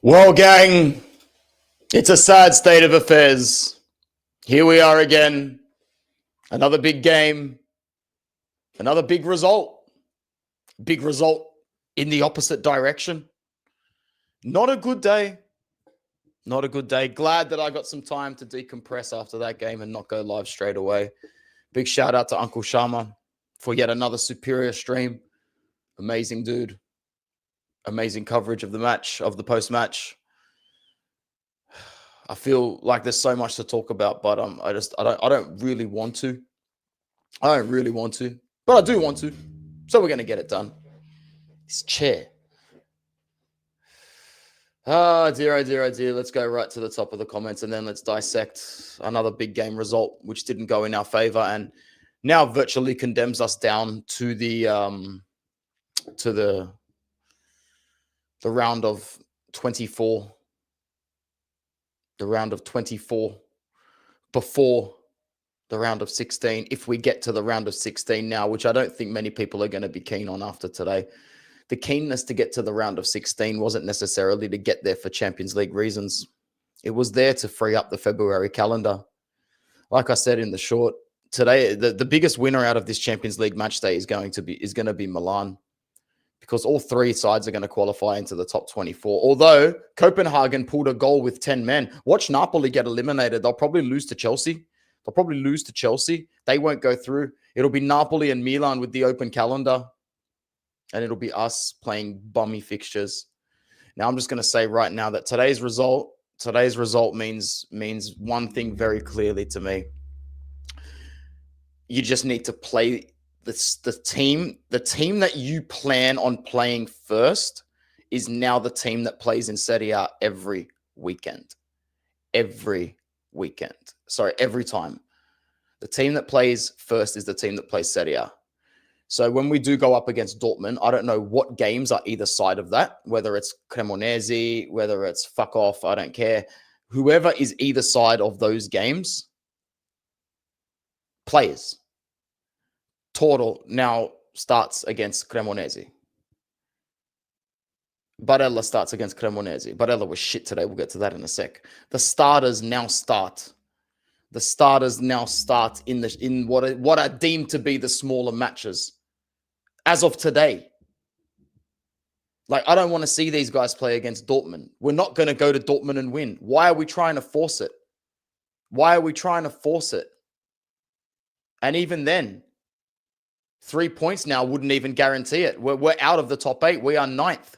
Well, gang, it's a sad state of affairs. Here we are again. Another big game. Another big result. Big result in the opposite direction. Not a good day. Not a good day. Glad that I got some time to decompress after that game and not go live straight away. Big shout out to Uncle Sharma for yet another superior stream. Amazing dude. Amazing coverage of the match, of the post-match. I feel like there's so much to talk about, but I don't really want to. I don't really want to, but I do want to. So we're gonna get it done. This chair. Oh dear, oh dear, oh dear. Let's go right to the top of the comments and then let's dissect another big game result, which didn't go in our favor and now virtually condemns us down to the round of 24. The round of 24 before the round of 16. If we get to the round of 16 now, which I don't think many people are going to be keen on after today. The keenness to get to the round of 16 wasn't necessarily to get there for Champions League reasons. It was there to free up the February calendar. Like I said in the short, today, the biggest winner out of this Champions League match day is going to be Milan. Because all three sides are going to qualify into the top 24. Although Copenhagen pulled a goal with 10 men. Watch Napoli get eliminated. They'll probably lose to Chelsea. They won't go through. It'll be Napoli and Milan with the open calendar. And it'll be us playing bummy fixtures. Now, I'm just going to say right now that today's result means one thing very clearly to me. You just need to play the team that you plan on playing first is now the team that plays in Serie A every weekend. Every time. The team that plays first is the team that plays Serie A. So when we do go up against Dortmund, I don't know what games are either side of that, whether it's Cremonese, whether it's fuck off, I don't care. Whoever is either side of those games, players. Toro now starts against Cremonese. Barella starts against Cremonese. Barella was shit today. We'll get to that in a sec. The starters now start. In what are deemed to be the smaller matches. As of today. Like, I don't want to see these guys play against Dortmund. We're not going to go to Dortmund and win. Why are we trying to force it? And even then, 3 points now wouldn't even guarantee it. We're out of the top 8. We are 9th.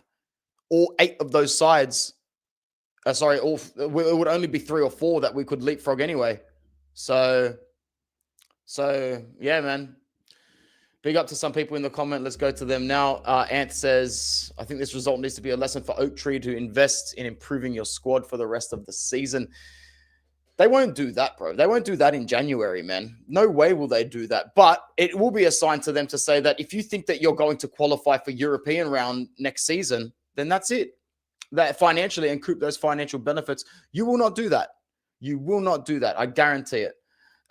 All 8 of those sides. It would only be 3 or 4 that we could leapfrog anyway. So yeah, man. Big up to some people in the comment. Let's go to them now. Ant says, I think this result needs to be a lesson for Oak Tree to invest in improving your squad for the rest of the season. They won't do that, bro. They won't do that in January, man. No way will they do that. But it will be a sign to them to say that if you think that you're going to qualify for European round next season, then that's it. That financially and recoup those financial benefits, you will not do that. You will not do that. I guarantee it.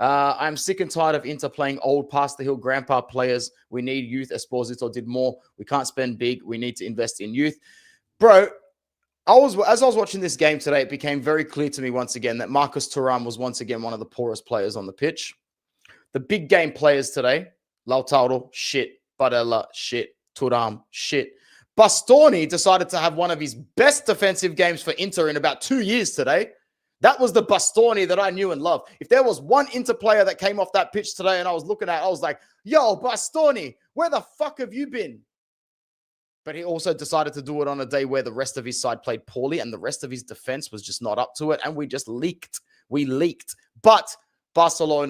I'm sick and tired of Inter playing old past the hill grandpa players. We need youth. Esposito did more. We can't spend big. We need to invest in youth. Bro, as I was watching this game today, it became very clear to me once again that Marcus Thuram was once again one of the poorest players on the pitch. The big game players today, Lautaro, shit. Barella, shit. Thuram, shit. Bastoni decided to have one of his best defensive games for Inter in about 2 years today. That was the Bastoni that I knew and loved. If there was one Inter player that came off that pitch today and I was looking at it, I was like, yo, Bastoni, where the fuck have you been? But he also decided to do it on a day where the rest of his side played poorly and the rest of his defense was just not up to it. And we just leaked. We leaked. But Bastoni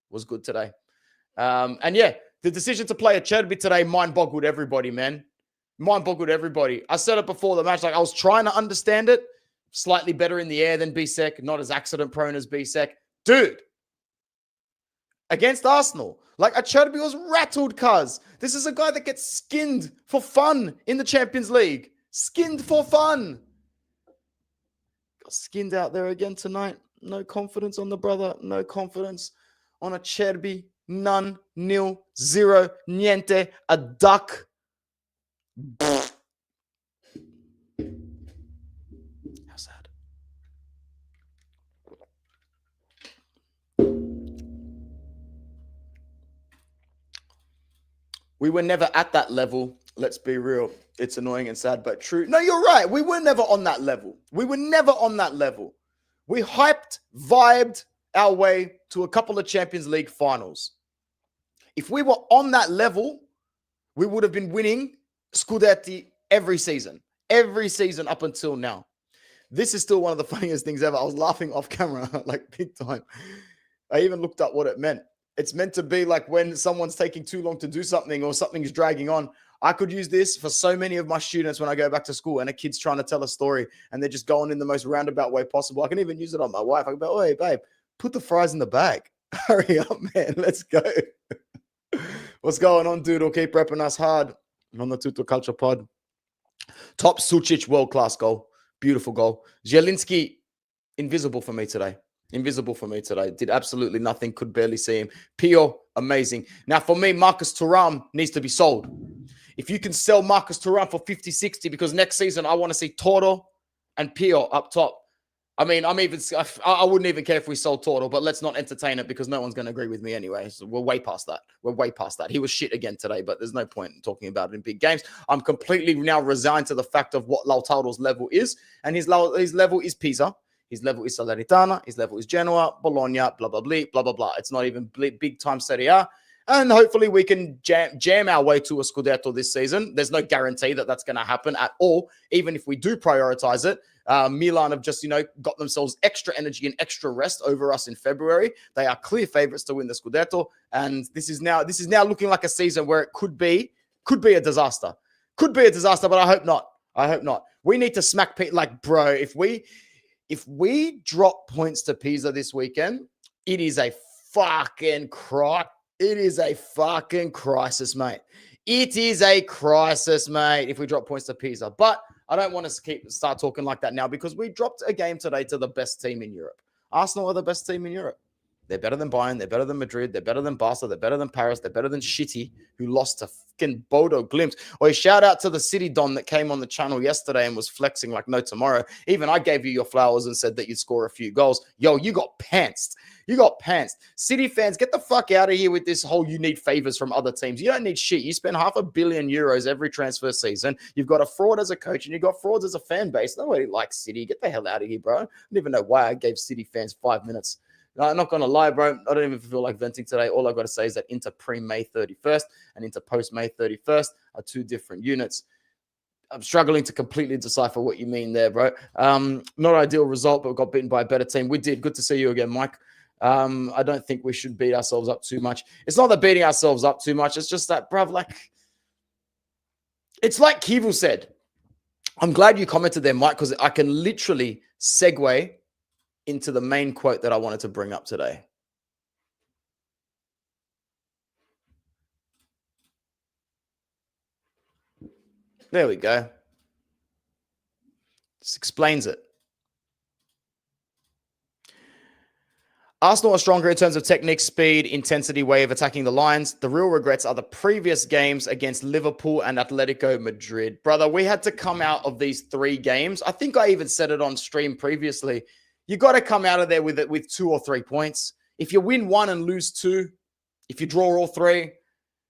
was good today. And yeah, the decision to play a Cherby today mind-boggled everybody, man. Mind-boggled everybody. I said it before the match. Like, I was trying to understand it. Slightly better in the air than Bisek. Not as accident-prone as Bisek. Dude. Against Arsenal. Like, Cherby was rattled, cuz. This is a guy that gets skinned for fun in the Champions League. Skinned for fun. Got skinned out there again tonight. No confidence on the brother. No confidence on Cherby. None. Nil. Zero. Niente. A duck. How sad. We were never at that level. Let's be real. It's annoying and sad, but true. No, you're right. We were never on that level. We were never on that level. We hyped, vibed our way to a couple of Champions League finals. If we were on that level, we would have been winning Scudetti every season up until now. This is still one of the funniest things ever. I was laughing off camera, like big time. I even looked up what it meant. It's meant to be like when someone's taking too long to do something or something's dragging on. I could use this for so many of my students when I go back to school and a kid's trying to tell a story and they're just going in the most roundabout way possible. I can even use it on my wife. I can be like, oh, hey, babe, put the fries in the bag. Hurry up, man. Let's go. What's going on, dude? We'll keep repping us hard on the Tuto Culture Pod. Top Sucic, world-class goal. Beautiful goal. Zielinski, invisible for me today. Invisible for me today. Did absolutely nothing. Could barely see him. Pio, amazing. Now, for me, Marcus Thuram needs to be sold. If you can sell Marcus Thuram for 50, 60, because next season I want to see Toro and Pio up top. I mean, I wouldn't even care if we sold Toro, but let's not entertain it because no one's going to agree with me anyway. So we're way past that. We're way past that. He was shit again today, but there's no point in talking about it in big games. I'm completely now resigned to the fact of what Lautaro's level is, and his level is Pisa. His level is Salernitana. His level is Genoa, Bologna, blah, blah, blah, blah, blah, blah. It's not even big-time Serie A. And hopefully we can jam our way to a Scudetto this season. There's no guarantee that that's going to happen at all. Even if we do prioritize it, Milan have just, got themselves extra energy and extra rest over us in February. They are clear favorites to win the Scudetto. And this is now looking like a season where it could be a disaster. Could be a disaster, but I hope not. I hope not. We need to smack Pisa. Like, bro, if we drop points to Pisa this weekend, it is a fucking It is a fucking crisis, mate. It is a crisis, mate, if we drop points to Pisa. But I don't want to start talking like that now because we dropped a game today to the best team in Europe. Arsenal are the best team in Europe. They're better than Bayern. They're better than Madrid. They're better than Barca. They're better than Paris. They're better than Shitty, who lost to fucking Bodo Glimt. Or a shout out to the City Don that came on the channel yesterday and was flexing like no tomorrow. Even I gave you your flowers and said that you'd score a few goals. Yo, you got pantsed. You got pantsed. City fans, get the fuck out of here with this whole you need favors from other teams. You don't need shit. You spend €500 million every transfer season. You've got a fraud as a coach and you've got frauds as a fan base. Nobody likes City. Get the hell out of here, bro. I don't even know why I gave City fans 5 minutes. No, I'm not going to lie, bro. I don't even feel like venting today. All I've got to say is that Inter pre-May 31st and Inter post-May 31st are two different units. I'm struggling to completely decipher what you mean there, bro. Not ideal result, but we got beaten by a better team. We did. Good to see you again, Mike. I don't think we should beat ourselves up too much. It's not that beating ourselves up too much. It's just that, bruv, it's like Chivu said. I'm glad you commented there, Mike, because I can literally segue into the main quote that I wanted to bring up today. There we go. This explains it. Arsenal are stronger in terms of technique, speed, intensity, way of attacking the lines. The real regrets are the previous games against Liverpool and Atletico Madrid. Brother, we had to come out of these 3 games. I think I even said it on stream previously. You got to come out of there with 2 or 3 points. If you win 1 and lose 2, if you draw all 3,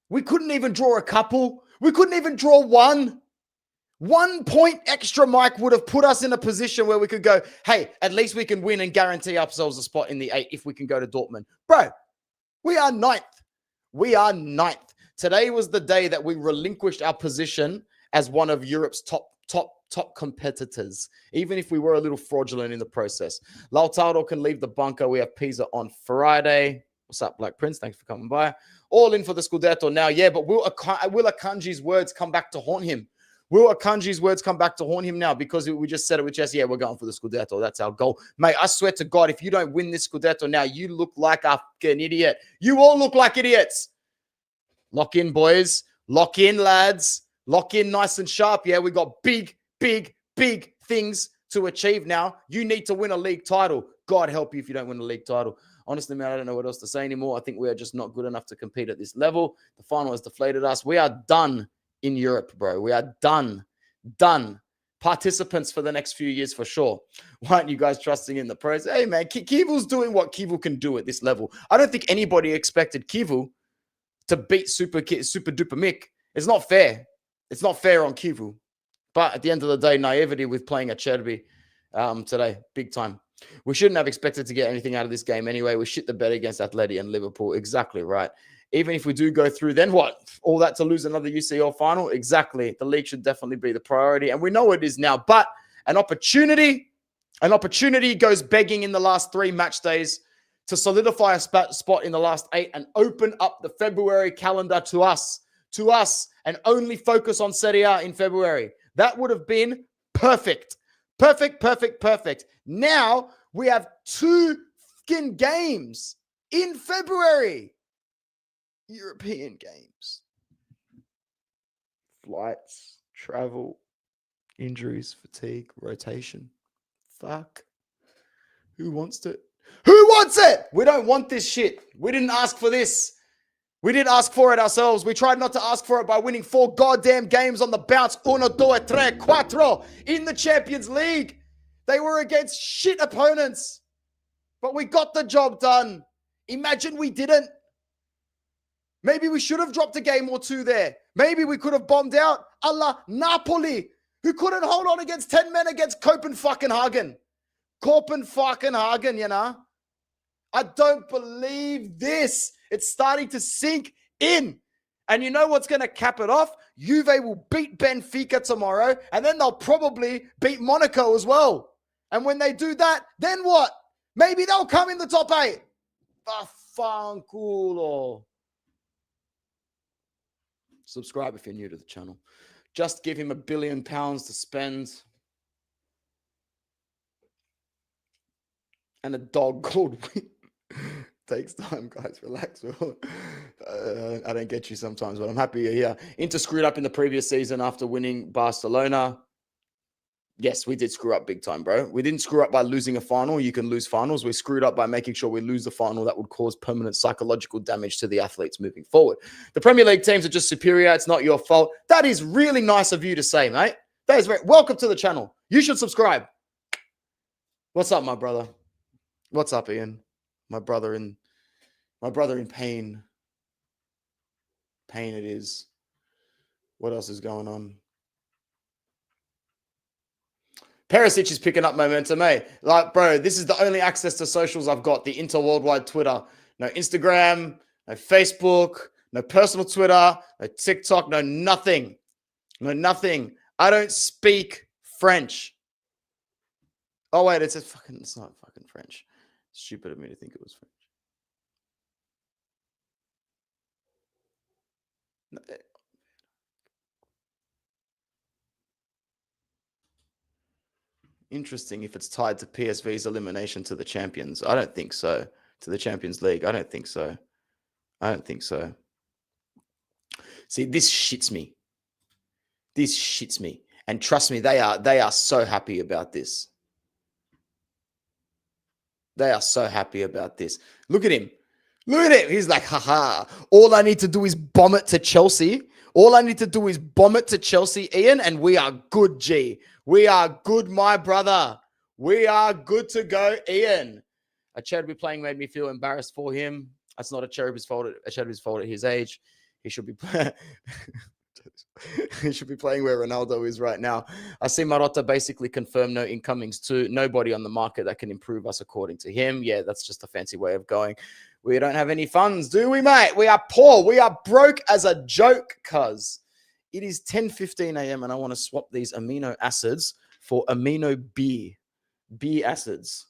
we couldn't even draw a couple. We couldn't even draw 1. 1 point extra, Mike, would have put us in a position where we could go, hey, at least we can win and guarantee ourselves a spot in the 8 if we can go to Dortmund. Bro, we are 9th. We are 9th. Today was the day that we relinquished our position as one of Europe's top competitors, even if we were a little fraudulent in the process. Lautaro can leave the bunker. We have Pisa on Friday. What's up, Black Prince? Thanks for coming by. All in for the Scudetto now. Yeah, but will Akanji's words come back to haunt him? Will Akanji's words come back to haunt him now? Because we just said it with Jesse. Yeah, we're going for the Scudetto. That's our goal. Mate, I swear to God, if you don't win this Scudetto now, you look like a fucking idiot. You all look like idiots. Lock in, boys. Lock in, lads. Lock in nice and sharp. Yeah, we got big things to achieve now. You need to win a league title. God help you if you don't win a league title. Honestly, man, I don't know what else to say anymore. I think we are just not good enough to compete at this level. The final has deflated us. We are done in Europe, bro. We are done. Participants for the next few years for sure. Why aren't you guys trusting in the pros? Hey, man, Chivu's doing what Chivu can do at this level. I don't think anybody expected Chivu to beat Super Duper Mick. It's not fair. It's not fair on Chivu. But at the end of the day, naivety with playing at Cherby today, big time. We shouldn't have expected to get anything out of this game anyway. We shit the bed against Atleti and Liverpool. Exactly right. Even if we do go through, then what? All that to lose another UCL final? Exactly. The league should definitely be the priority. And we know it is now. But an opportunity goes begging in the last 3 match days to solidify a spot in the last 8 and open up the February calendar to us, and only focus on Serie A in February. That would have been perfect. Perfect. Now we have 2 fucking games in February. European games. Flights, travel, injuries, fatigue, rotation. Fuck. Who wants it? Who wants it? We don't want this shit. We didn't ask for this. We didn't ask for it ourselves. We tried not to ask for it by winning 4 goddamn games on the bounce. 1, 2, 3, 4 in the Champions League. They were against shit opponents. But we got the job done. Imagine we didn't. Maybe we should have dropped a game or 2 there. Maybe we could have bombed out a la Napoli, who couldn't hold on against 10 men against Copenhagen. Copenhagen, you know. I don't believe this. It's starting to sink in. And you know what's going to cap it off? Juve will beat Benfica tomorrow, and then they'll probably beat Monaco as well. And when they do that, then what? Maybe they'll come in the top 8. Vaffanculo. Subscribe if you're new to the channel. Just give him £1 billion to spend. And a dog called takes time, guys. Relax. I don't get you sometimes, but I'm happy you're here. Inter screwed up in the previous season after winning Barcelona. Yes, we did screw up big time, bro. We didn't screw up by losing a final. You can lose finals. We screwed up by making sure we lose the final. That would cause permanent psychological damage to the athletes moving forward. The Premier League teams are just superior. It's not your fault. That is really nice of you to say, mate. That is very welcome to the channel. You should subscribe. What's up, my brother? What's up, Ian? My brother in pain. Pain it is. What else is going on? Perisic is picking up momentum, eh? Like, bro, this is the only access to socials I've got. The inter-worldwide Twitter. No Instagram, no Facebook, no personal Twitter, no TikTok, no nothing. No nothing. I don't speak French. Oh, wait, it's not fucking French. Stupid of me to think it was French. No. Interesting if it's tied to PSV's elimination to the champions. I don't think so. To the Champions League. I don't think so. See, this shits me. And trust me, they are so happy about this. They are so happy about this. Look at him. Look at him. He's like, haha. All I need to do is bomb it to Chelsea. All I need to do is bomb it to Chelsea, Ian, and we are good, G. We are good, my brother. We are good to go, Ian. A Cherub's playing made me feel embarrassed for him. That's not a Cherub's fault. A Cherub's fault at his age. He should be he should be playing where Ronaldo is right now. I see Marotta basically confirm no incomings too. Nobody on the market that can improve us according to him. Yeah, that's just a fancy way of going. We don't have any funds, do we, mate? We are poor. We are broke as a joke, cuz. It is 10:15 a.m. and I want to swap these amino acids for amino B. B acids.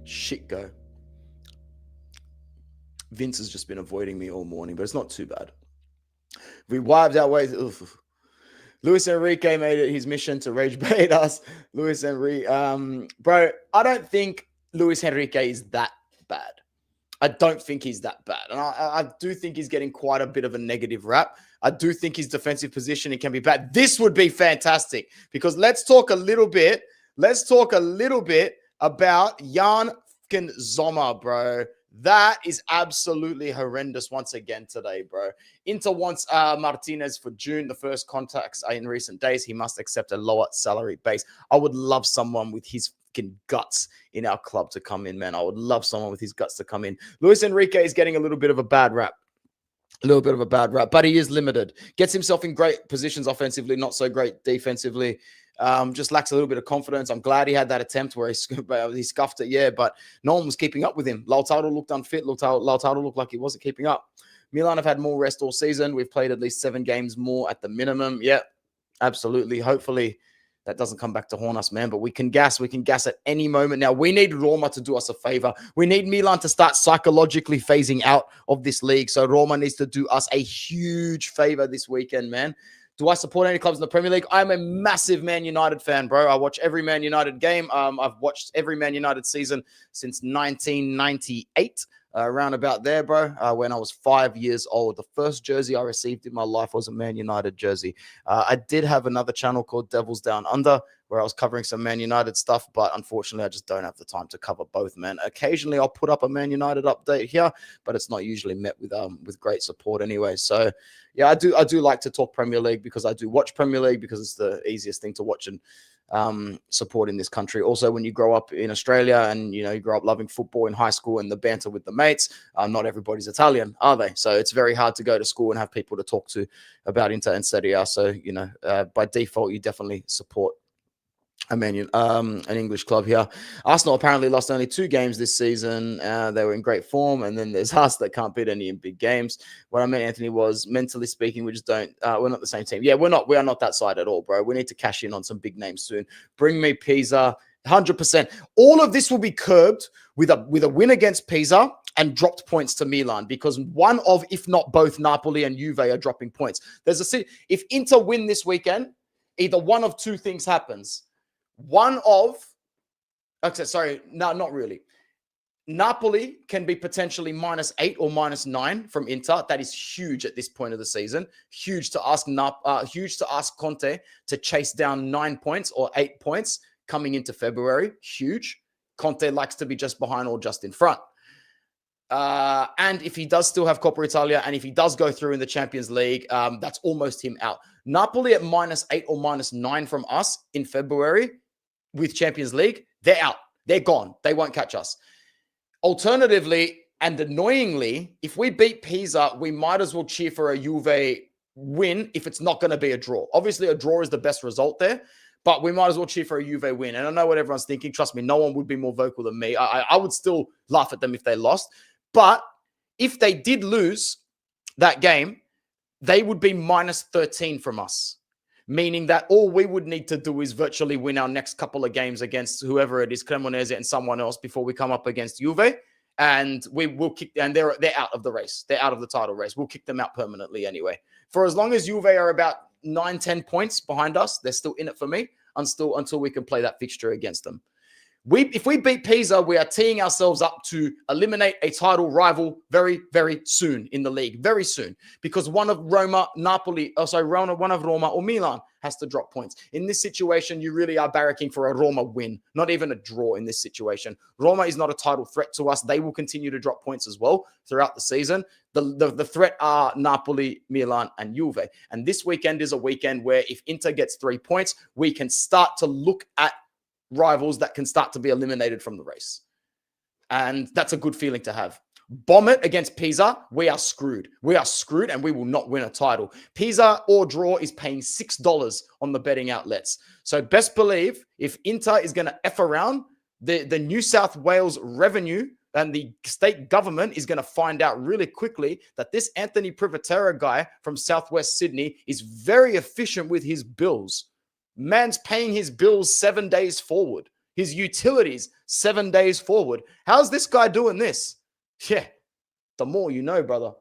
Shit go. Vince has just been avoiding me all morning, but it's not too bad. We wiped our way. Luis Enrique made it his mission to rage bait us. Luis Enrique, bro, I don't think Luis Enrique is that bad. I don't think he's that bad. And I do think he's getting quite a bit of a negative rap. I do think his defensive positioning can be bad. This would be fantastic because let's talk a little bit. Let's talk a little bit about Jan Sommer, bro. That is absolutely horrendous once again today, bro. Inter wants Martinez for June. The first contacts in recent days. He must accept a lower salary base. I would love someone with his fucking guts in our club to come in, man. I would love someone with his guts to come in. Luis Enrique is getting a little bit of a bad rap. A little bit of a bad rap, but he is limited. Gets himself in great positions offensively, not so great defensively. Just lacks a little bit of confidence. I'm glad he had that attempt where he scuffed it, yeah, but no one was keeping up with him. Lautaro looked unfit. Lautaro looked like he wasn't keeping up. Milan have had more rest all season. We've played at least 7 games more at the minimum. Yeah, absolutely. Hopefully that doesn't come back to haunt us, man. But we can gas. We can gas at any moment. Now, we need Roma to do us a favor. We need Milan to start psychologically phasing out of this league. So Roma needs to do us a huge favor this weekend, man. Do I support any clubs in the Premier League? I'm a massive Man United fan, bro. I watch every Man United game. I've watched every Man United season since 1998. Around about there, bro, when I was 5 years old. The first jersey I received in my life was a Man United jersey. I did have another channel called Devils Down Under where I was covering some Man United stuff, but unfortunately, I just don't have the time to cover both, man. Occasionally, I'll put up a Man United update here, but it's not usually met with great support anyway. So, yeah, I do like to talk Premier League because I do watch Premier League because it's the easiest thing to watch and support in this country. Also, when you grow up in Australia and you grow up loving football in high school and the banter with the mates, not everybody's Italian, are they? So it's very hard to go to school and have people to talk to about Inter and Serie A. So by default, you definitely support an English club here. Arsenal apparently lost only 2 games this season. They were in great form, and then there's us that can't beat any in big games. What I meant, Anthony, was mentally speaking, we just don't. We're not the same team. Yeah, we're not. We are not that side at all, bro. We need to cash in on some big names soon. Bring me Pisa, 100%. All of this will be curbed with a win against Pisa and dropped points to Milan because one of, if not both, Napoli and Juve are dropping points. If Inter win this weekend, either one of 2 things happens. No, not really. Napoli can be potentially -8 or -9 from Inter. That is huge at this point of the season. Huge to ask Conte to chase down 9 points or 8 points coming into February. Huge. Conte likes to be just behind or just in front. And if he does still have Coppa Italia and if he does go through in the Champions League, that's almost him out. Napoli at -8 or -9 from us in February with Champions League, they're out. They're gone. They won't catch us. Alternatively, and annoyingly, if we beat Pisa, we might as well cheer for a Juve win if it's not going to be a draw. Obviously, a draw is the best result there, but we might as well cheer for a Juve win. And I know what everyone's thinking. Trust me, no one would be more vocal than me. I would still laugh at them if they lost. But if they did lose that game, they would be -13 from us. Meaning that all we would need to do is virtually win our next couple of games against whoever it is, Cremonese and someone else, before we come up against Juve. And we will kick, and they're out of the race. They're out of the title race. We'll kick them out permanently anyway. For as long as Juve are about 9-10 points behind us, they're still in it for me until we can play that fixture against them. If we beat Pisa, we are teeing ourselves up to eliminate a title rival very, very soon in the league. Very soon. Because one of Roma, Napoli, one of Roma or Milan has to drop points. In this situation, you really are barracking for a Roma win, not even a draw in this situation. Roma is not a title threat to us. They will continue to drop points as well throughout the season. The threat are Napoli, Milan, and Juve. And this weekend is a weekend where if Inter gets 3 points, we can start to look at rivals that can start to be eliminated from the race. And that's a good feeling to have. Bomb it against Pisa, we are screwed. We are screwed and we will not win a title. Pisa or draw is paying $6 on the betting outlets. So best believe if Inter is going to F around, the New South Wales revenue and the state government is going to find out really quickly that this Anthony Privatera guy from Southwest Sydney is very efficient with his bills. Man's paying his bills 7 days forward. His utilities 7 days forward. How's this guy doing this? Yeah, the more you know, brother.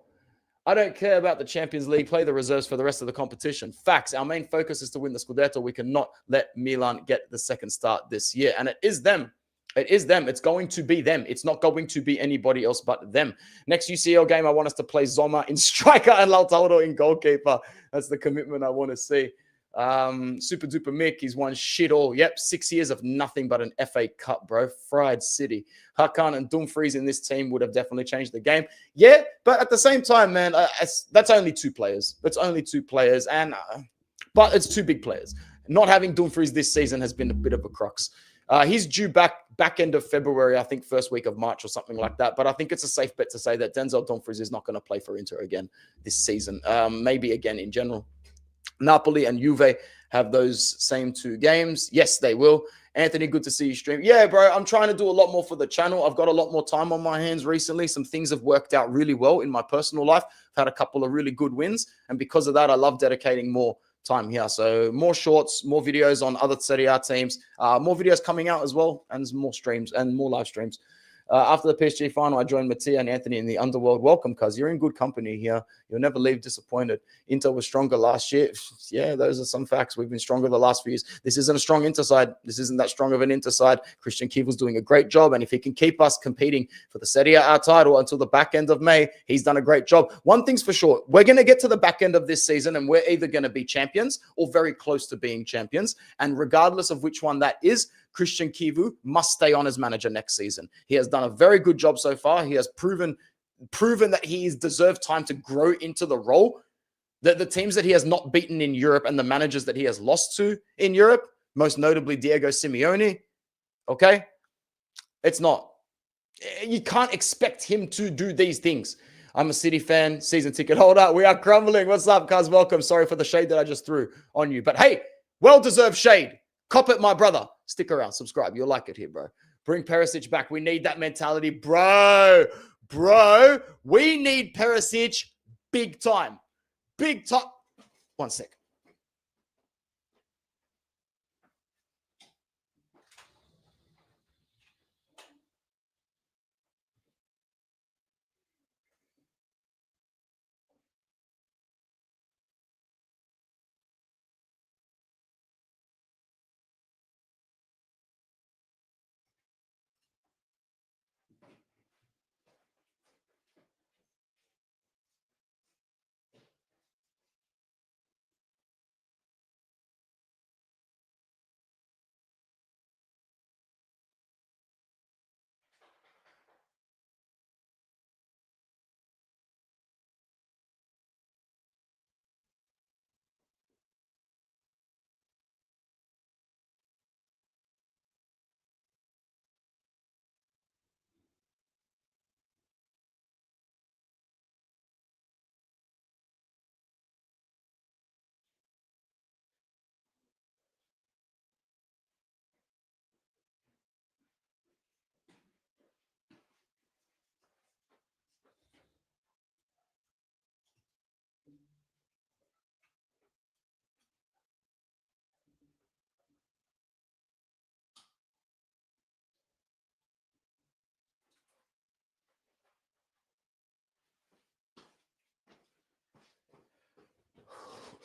I don't care about the Champions League. Play the reserves for the rest of the competition. Facts. Our main focus is to win the Scudetto. We cannot let Milan get the second start this year. And it is them. It is them. It's going to be them. It's not going to be anybody else but them. Next UCL game, I want us to play Zoma in striker and Lautaro in goalkeeper. That's the commitment I want to see. Super duper Mick, he's won shit all. Yep, 6 years of nothing but an FA Cup, bro. Fried City. Hakan and Dumfries in this team would have definitely changed the game. Yeah, but at the same time, man, that's only 2 players. That's only 2 players, but it's 2 big players. Not having Dumfries this season has been a bit of a crux. He's due back end of February, I think first week of March or something like that. But I think it's a safe bet to say that Denzel Dumfries is not going to play for Inter again this season. Maybe again in general. Napoli and Juve have those same 2 games. Yes, they will. Anthony, good to see you stream. Yeah, bro, I'm trying to do a lot more for the channel. I've got a lot more time on my hands recently. Some things have worked out really well in my personal life. I've had a couple of really good wins. And because of that, I love dedicating more time here. So more shorts, more videos on other Serie A teams, more videos coming out as well, and more streams and more live streams. After the PSG final, I joined Mattia and Anthony in the underworld. Welcome, cuz you're in good company here. You'll never leave disappointed. Inter was stronger last year. Yeah, those are some facts. We've been stronger the last few years. This isn't a strong Inter side. This isn't that strong of an Inter side. Christian Chivu's doing a great job. And if he can keep us competing for the Serie A title until the back end of May, he's done a great job. One thing's for sure. We're going to get to the back end of this season and we're either going to be champions or very close to being champions. And regardless of which one that is, Christian Chivu must stay on as manager next season. He has done a very good job so far. He has proven that he has deserved time to grow into the role. The teams that he has not beaten in Europe and the managers that he has lost to in Europe, most notably Diego Simeone, okay? It's not. You can't expect him to do these things. I'm a City fan, season ticket holder. We are crumbling. What's up, cuz? Welcome. Sorry for the shade that I just threw on you. But hey, well-deserved shade. Cop it, my brother. Stick around. Subscribe. You'll like it here, bro. Bring Perisic back. We need that mentality. Bro, we need Perisic big time. Big time. One sec.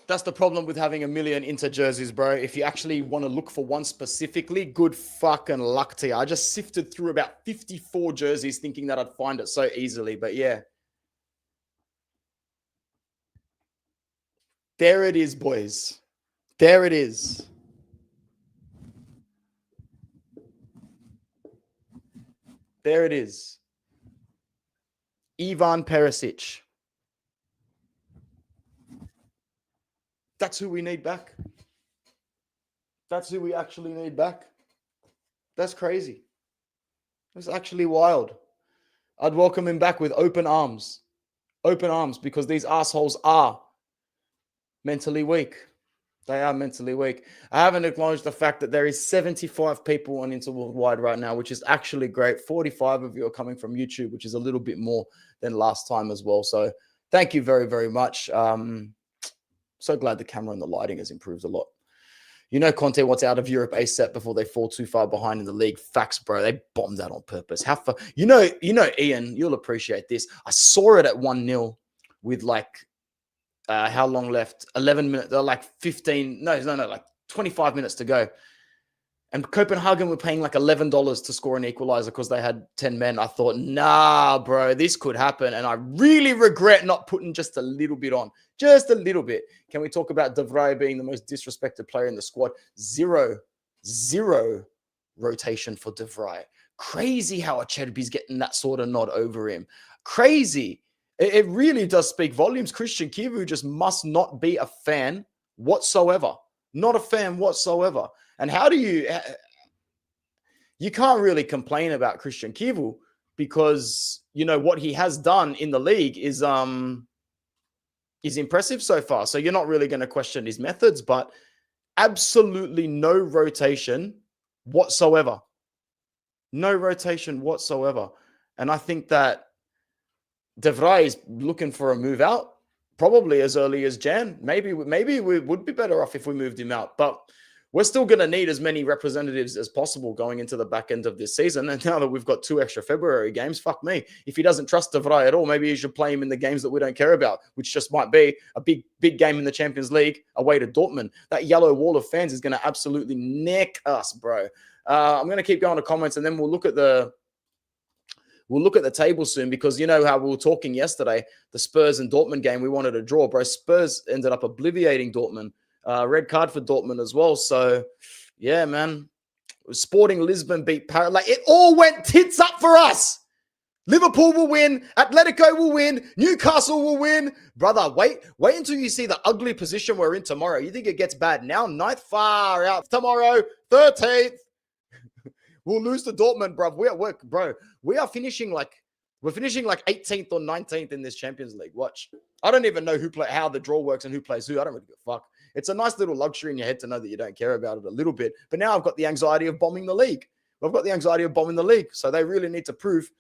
That's the problem with having a million Inter jerseys, bro. If you actually want to look for one specifically, good fucking luck to you. I just sifted through about 54 jerseys thinking that I'd find it so easily. But yeah. There it is, boys. There it is. There it is. Ivan Perisic. That's who we need back. That's who we actually need back. That's crazy. That's actually wild. I'd welcome him back with open arms. Open arms, because these assholes are mentally weak. They are mentally weak. I haven't acknowledged the fact that there is 75 people on Inter Worldwide right now, which is actually great. 45 of you are coming from YouTube, which is a little bit more than last time as well. So thank you very, very much. So glad the camera and the lighting has improved a lot. You know, Conte wants out of Europe ASAP before they fall too far behind in the league. Facts, bro. They bombed that on purpose. How far? You know, Ian, you'll appreciate this. I saw it at 1-0 with like, how long left? 11 minutes, like 15, like 25 minutes to go. And Copenhagen were paying like $11 to score an equalizer because they had 10 men. I thought, nah, bro, this could happen. And I really regret not putting just a little bit on. Just a little bit. Can we talk about De Vrij being the most disrespected player in the squad? Zero rotation for De Vrij. Crazy how Acerbi's getting that sort of nod over him. Crazy. It really does speak volumes. Christian Chivu just must not be a fan whatsoever. Not a fan whatsoever. And how do you can't really complain about Christian Chivu because, you know, what he has done in the league is impressive so far. So you're not really going to question his methods, but absolutely no rotation whatsoever. No rotation whatsoever. And I think that De Vrij is looking for a move out, probably as early as Jan. Maybe we would be better off if we moved him out, but we're still going to need as many representatives as possible going into the back end of this season. And now that we've got 2 extra February games, fuck me. If he doesn't trust De Vrij at all, maybe he should play him in the games that we don't care about, which just might be a big game in the Champions League away to Dortmund. That yellow wall of fans is going to absolutely neck us, bro. I'm going to keep going to comments, and then we'll look at the table soon, because you know how we were talking yesterday, the Spurs and Dortmund game, we wanted a draw, bro. Spurs ended up obliviating Dortmund. Red card for Dortmund as well. So, yeah, man. Sporting Lisbon beat Paris. Like, it all went tits up for us. Liverpool will win. Atletico will win. Newcastle will win. Brother, wait until you see the ugly position we're in tomorrow. You think it gets bad now? 9th, far out. Tomorrow, 13th. We'll lose to Dortmund, bro. We are finishing like 18th or 19th in this Champions League. Watch. I don't even know how the draw works and who plays who. I don't really give a fuck. It's a nice little luxury in your head to know that you don't care about it a little bit. But now I've got the anxiety of bombing the league. So they really need to prove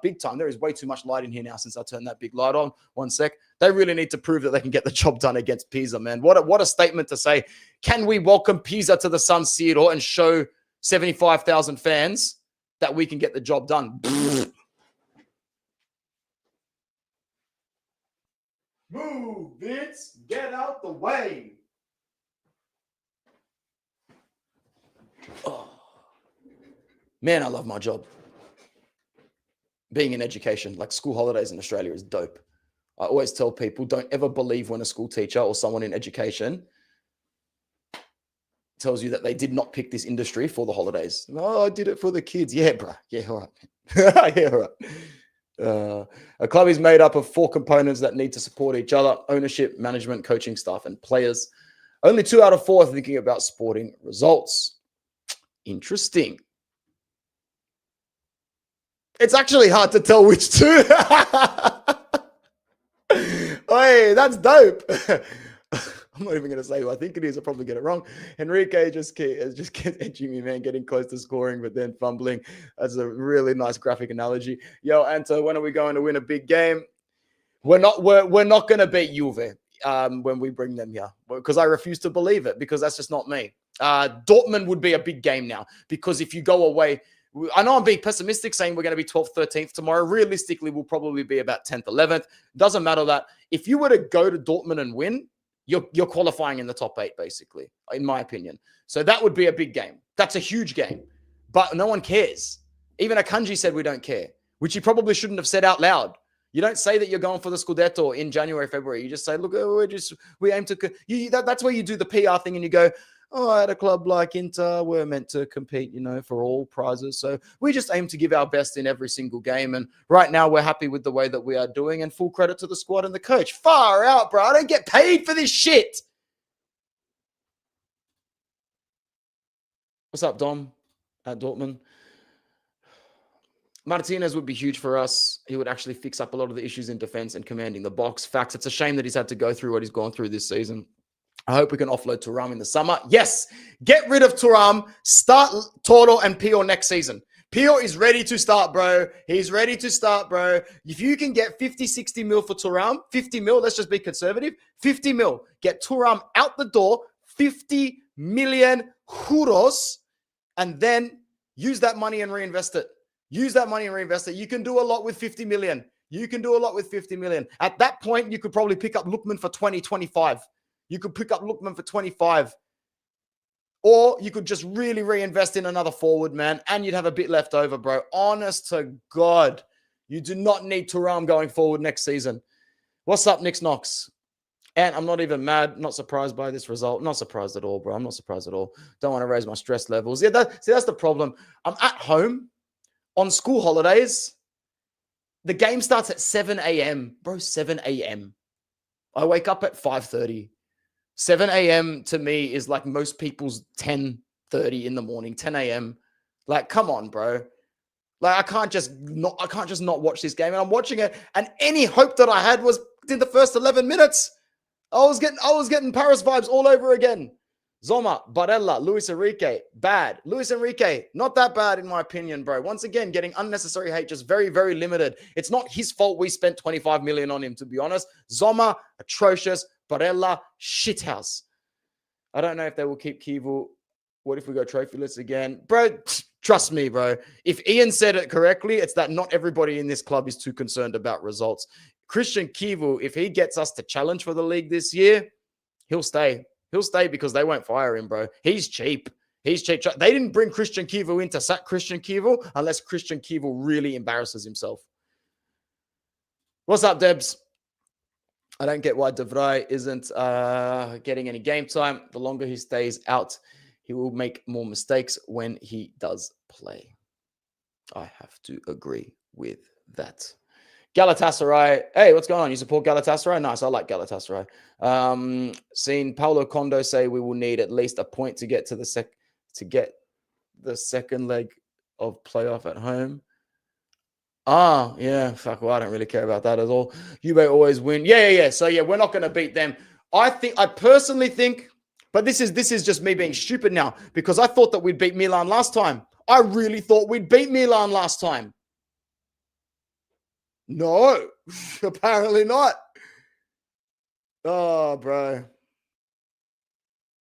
big time. There is way too much light in here now since I turned that big light on. 1 sec. They really need to prove that they can get the job done against Pisa, man. What a statement to say. Can we welcome Pisa to the San Siro and show 75,000 fans that we can get the job done? Move, Vince. Get out the way. Oh. Man, I love my job. Being in education, like school holidays in Australia is dope. I always tell people, don't ever believe when a school teacher or someone in education tells you that they did not pick this industry for the holidays. Oh, I did it for the kids. Yeah, bro. Yeah, all right. Yeah, all right. A club is made up of 4 components that need to support each other: ownership, management, coaching staff, and players. Only 2 out of 4 are thinking about sporting results. Interesting. It's actually hard to tell which 2. Hey, that's dope. I'm not even going to say who I think it is. I'll probably get it wrong. Enrique just kept edging me, man, getting close to scoring, but then fumbling. That's a really nice graphic analogy. Yo, Anto, when are we going to win a big game? We're not going to beat Juve when we bring them here, because I refuse to believe it, because that's just not me. Dortmund would be a big game now, because if you go away, I know I'm being pessimistic saying we're going to be 12th, 13th tomorrow. Realistically, we'll probably be about 10th, 11th. Doesn't matter that. If you were to go to Dortmund and win, You're qualifying in the top 8, basically, in my opinion. So that would be a big game. That's a huge game. But no one cares. Even Akanji said we don't care, which he probably shouldn't have said out loud. You don't say that you're going for the Scudetto in January, February. You just say, look, we aim to... that's where you do the PR thing and you go, oh, at a club like Inter, we're meant to compete, for all prizes. So we just aim to give our best in every single game. And right now we're happy with the way that we are doing, and full credit to the squad and the coach. Far out, bro. I don't get paid for this shit. What's up, Dom at Dortmund? Martinez would be huge for us. He would actually fix up a lot of the issues in defense and commanding the box. Facts, it's a shame that he's had to go through what he's gone through this season. I hope we can offload Thuram in the summer. Yes, get rid of Thuram. Start Toro and Pio next season. Pio is ready to start, bro. He's ready to start, bro. If you can get 50, 60 mil for Thuram, 50 mil, let's just be conservative, 50 mil. Get Thuram out the door, 50 million euros, and then use that money and reinvest it. Use that money and reinvest it. You can do a lot with 50 million. You can do a lot with 50 million. At that point, you could probably pick up Lookman for 20, 25. You could pick up Lookman for 25. Or you could just really reinvest in another forward, man, and you'd have a bit left over, bro. Honest to God, you do not need Thuram going forward next season. What's up, Nick Knox? And I'm not even mad, not surprised by this result. Not surprised at all, bro. I'm not surprised at all. Don't want to raise my stress levels. Yeah, that's the problem. I'm at home on school holidays. The game starts at 7 a.m. Bro, 7 a.m. I wake up at 5:30. 7 a.m. to me is like most people's 10:30 in the morning, 10 a.m. Like, come on, bro. Like, I can't just not watch this game. And I'm watching it, and any hope that I had was in the first 11 minutes. I was getting Paris vibes all over again. Zoma, Barella, Luis Enrique, bad. Luis Enrique, not that bad in my opinion, bro. Once again, getting unnecessary hate, just very, very limited. It's not his fault we spent 25 million on him, to be honest. Zoma, atrocious. Barella, shithouse. I don't know if they will keep Chivu. What if we go trophyless again? Bro, trust me, bro. If Ian said it correctly, it's that not everybody in this club is too concerned about results. Christian Chivu, if he gets us to challenge for the league this year, he'll stay. He'll stay because they won't fire him, bro. He's cheap. He's cheap. They didn't bring Christian Chivu in to sack Christian Chivu unless Christian Chivu really embarrasses himself. What's up, Debs? I don't get why De Vrij isn't getting any game time. The longer he stays out, he will make more mistakes when he does play. I have to agree with that. Galatasaray. Hey, what's going on? You support Galatasaray? Nice. I like Galatasaray. Seen Paulo Condo say we will need at least a point to get to the second leg of playoff at home. Yeah. Fuck, well, I don't really care about that at all. Juve always win. Yeah. So, yeah, we're not going to beat them. I personally think, but this is just me being stupid now, because I thought that we'd beat Milan last time. I really thought we'd beat Milan last time. No, apparently not. Oh, bro.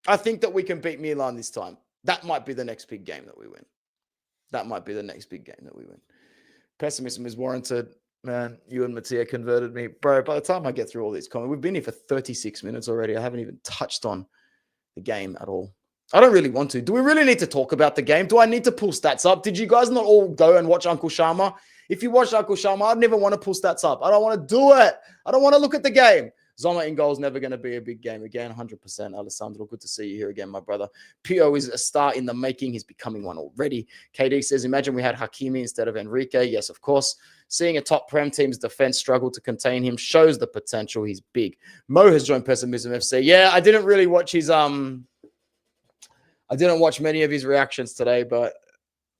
I think that we can beat Milan this time. That might be the next big game that we win. Pessimism is warranted. Man, you and Mattia converted me. Bro, by the time I get through all these comments, we've been here for 36 minutes already. I haven't even touched on the game at all. I don't really want to. Do we really need to talk about the game? Do I need to pull stats up? Did you guys not all go and watch Uncle Sharma? If you watched Uncle Sharma, I'd never want to pull stats up. I don't want to do it. I don't want to look at the game. Zoma in goal is never going to be a big game again. 100%. Alessandro, good to see you here again, my brother. Pio is a star in the making. He's becoming one already. KD says, imagine we had Hakimi instead of Enrique. Yes, of course. Seeing a top Prem team's defense struggle to contain him shows the potential. He's big. Mo has joined Pessimism FC. Yeah, I didn't really watch his I didn't watch many of his reactions today, but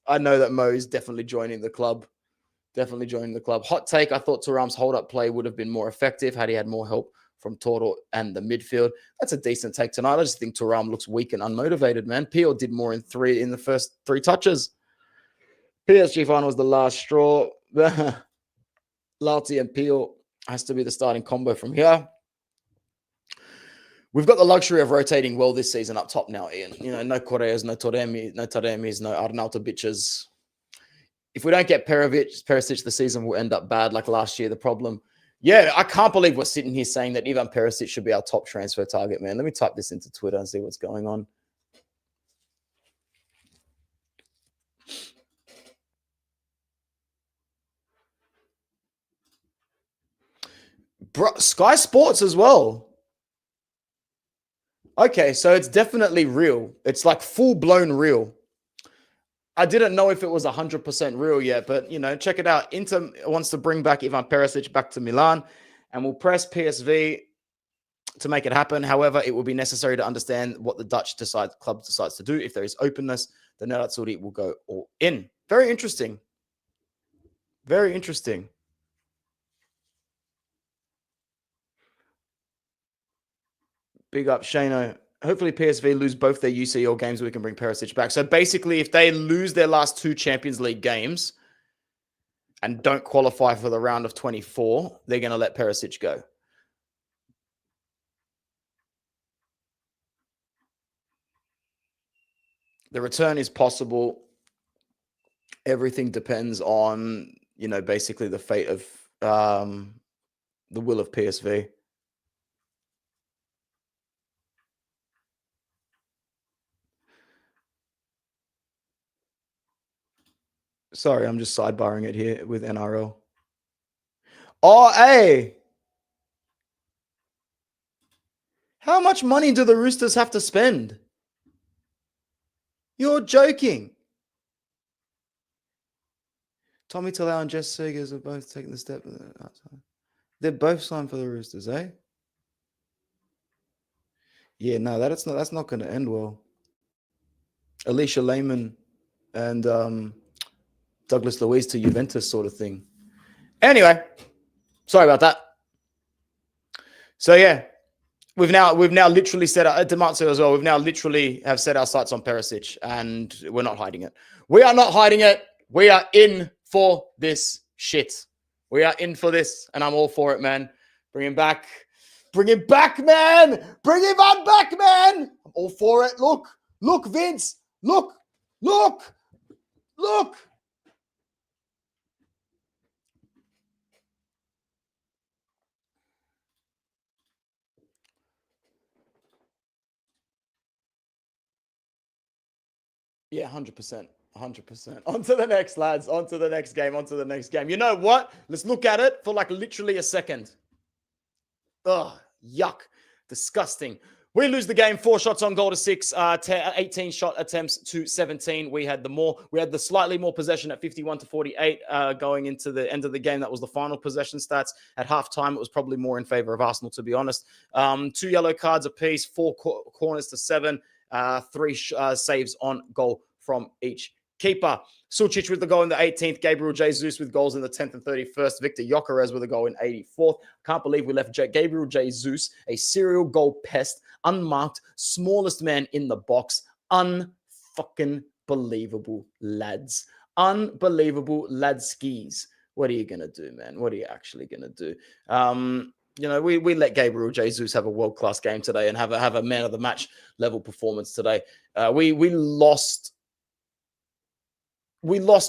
I know that Mo is definitely joining the club. Hot take, I thought Thuram's hold-up play would have been more effective had he had more help from Toro and the midfield. That's a decent take tonight. I just think Thuram looks weak and unmotivated, man. Pio did more in the first 3 touches. PSG final was the last straw. Lauti and Pio has to be the starting combo from here. We've got the luxury of rotating well this season up top now, Ian. You know, no Correas, no Taremis, no Arnautovic's. If we don't get Perisic, the season will end up bad like last year. The problem, Yeah, I can't believe we're sitting here saying that Ivan Perisic should be our top transfer target, man. Let me type this into Twitter and see what's going on. Bro, Sky Sports as well. Okay, so it's definitely real. It's like full-blown real. I didn't know if it was 100% real yet, but, you know, check it out. Inter wants to bring back Ivan Perisic back to Milan and will press PSV to make it happen. However, it will be necessary to understand what the Dutch club decides to do. If there is openness, then Nerazzurri will go all in. Very interesting. Very interesting. Big up, Shano. Hopefully PSV lose both their UCL games so we can bring Perisic back. So basically, if they lose their last 2 Champions League games and don't qualify for the round of 24, they're going to let Perisic go. The return is possible. Everything depends on, you know, basically the fate of the will of PSV. Sorry, I'm just sidebarring it here with NRL. Oh, hey! How much money do the Roosters have to spend? You're joking. Tommy Talau and Jess Segers are both taking the step. They're both signed for the Roosters, eh? Yeah, no, that's not going to end well. Alicia Lehman and Douglas Luiz to Juventus sort of thing. Anyway, sorry about that. So yeah, we've now literally set our Demarzo as well. We've now literally have set our sights on Perisic, and we're not hiding it. We are not hiding it. We are in for this shit. We are in for this, and I'm all for it, man. Bring him back. Bring him back, man. Bring him on back, man. I'm all for it. Look, Vince. Look. Yeah, 100%. 100%. On to the next, lads. On to the next game. You know what? Let's look at it for like literally a second. Ugh, yuck. Disgusting. We lose the game 4 shots on goal to 6, 18 shot attempts to 17. We had the slightly more possession at 51-48 going into the end of the game. That was the final possession stats. At halftime, it was probably more in favor of Arsenal, to be honest. 2 yellow cards apiece, 4 corners to 7, 3 saves on goal from each keeper. Sulcic with the goal in the 18th. Gabriel Jesus with goals in the 10th and 31st. Victor Gyökeres with a goal in 84th. Can't believe we left Gabriel Jesus, a serial goal pest, unmarked, smallest man in the box. Unfucking believable, lads. Unbelievable ladskis. What are you going to do, man? What are you actually going to do? You know, we let Gabriel Jesus have a world-class game today and have a man of the match level performance today. We lost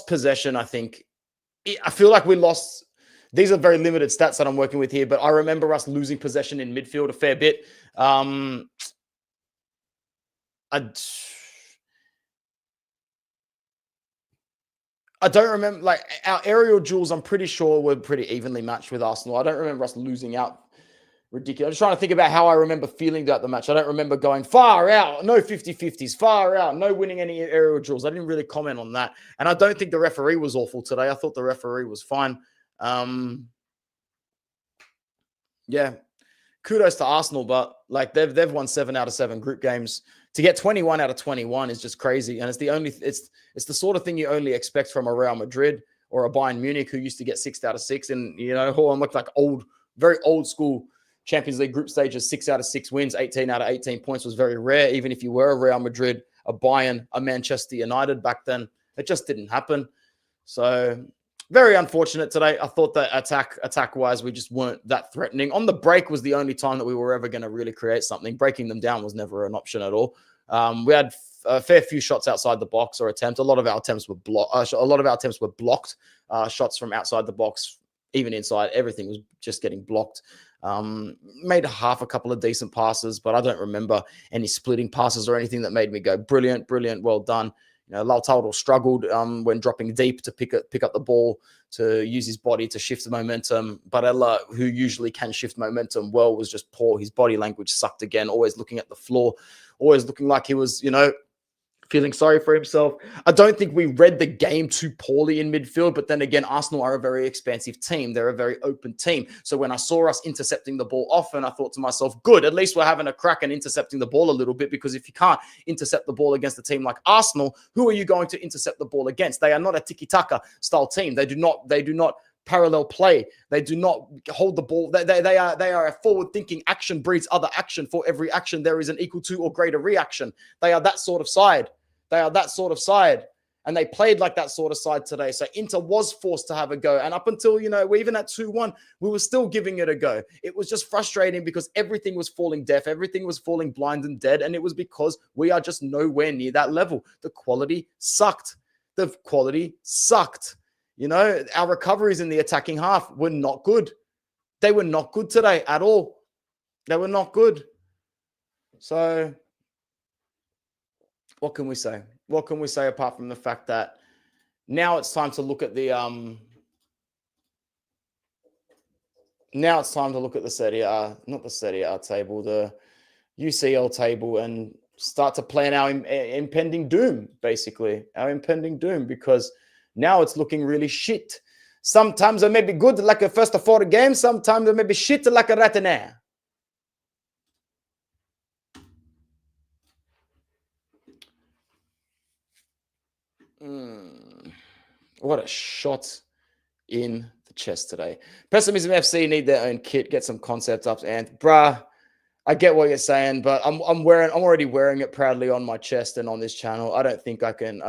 possession, I think. I feel like we lost. These are very limited stats that I'm working with here, but I remember us losing possession in midfield a fair bit. I don't remember, like, our aerial duels, I'm pretty sure were pretty evenly matched with Arsenal. I don't remember us losing out ridiculous. I'm just trying to think about how I remember feeling throughout the match. I don't remember going far out, no 50-50s, far out, no winning any aerial duels. I didn't really comment on that. And I don't think the referee was awful today. I thought the referee was fine. Yeah, kudos to Arsenal, but like they've won 7 out of 7 group games. To get 21 out of 21 is just crazy. And it's the sort of thing you only expect from a Real Madrid or a Bayern Munich who used to get 6 out of 6. And, you know, Holland looked like very old school Champions League group stages. 6 out of 6 wins, 18 out of 18 points was very rare. Even if you were a Real Madrid, a Bayern, a Manchester United back then, it just didn't happen. So very unfortunate today. I thought that attack-wise, we just weren't that threatening. On the break was the only time that we were ever going to really create something. Breaking them down was never an option at all. We had a fair few shots outside the box or attempts. A lot of our attempts were blocked. Shots from outside the box even inside, everything was just getting blocked. Made a couple of decent passes, but I don't remember any splitting passes or anything that made me go, brilliant, brilliant, well done. Lautaro struggled when dropping deep to pick up the ball, to use his body to shift the momentum. Barella, who usually can shift momentum well, was just poor. His body language sucked again, always looking at the floor, always looking like he was, feeling sorry for himself. I don't think we read the game too poorly in midfield, but then again, Arsenal are a very expansive team. They're a very open team. So when I saw us intercepting the ball often, I thought to myself, good, at least we're having a crack and intercepting the ball a little bit, because if you can't intercept the ball against a team like Arsenal, who are you going to intercept the ball against? They are not a tiki-taka style team. They do not parallel play. They do not hold the ball. They are a forward-thinking action breeds other action. For every action, there is an equal to or greater reaction. They are that sort of side. And they played like that sort of side today. So Inter was forced to have a go. And up until, we're even at 2-1, we were still giving it a go. It was just frustrating because everything was falling deaf. Everything was falling blind and dead. And it was because we are just nowhere near that level. The quality sucked. Our recoveries in the attacking half were not good. They were not good today at all. They were not good. So what can we say? What can we say apart from the fact that now it's time to look at the Serie A, not the Serie A table, the UCL table, and start to plan our impending doom, basically. Our impending doom, because now it's looking really shit. Sometimes it may be good like a first of 4 games. Sometimes it may be shit like a Ratener. What a shot in the chest today. Pessimism FC need their own kit, get some concept ups, and bruh, I get what you're saying, but I'm already wearing it proudly on my chest and on this channel. I don't think I can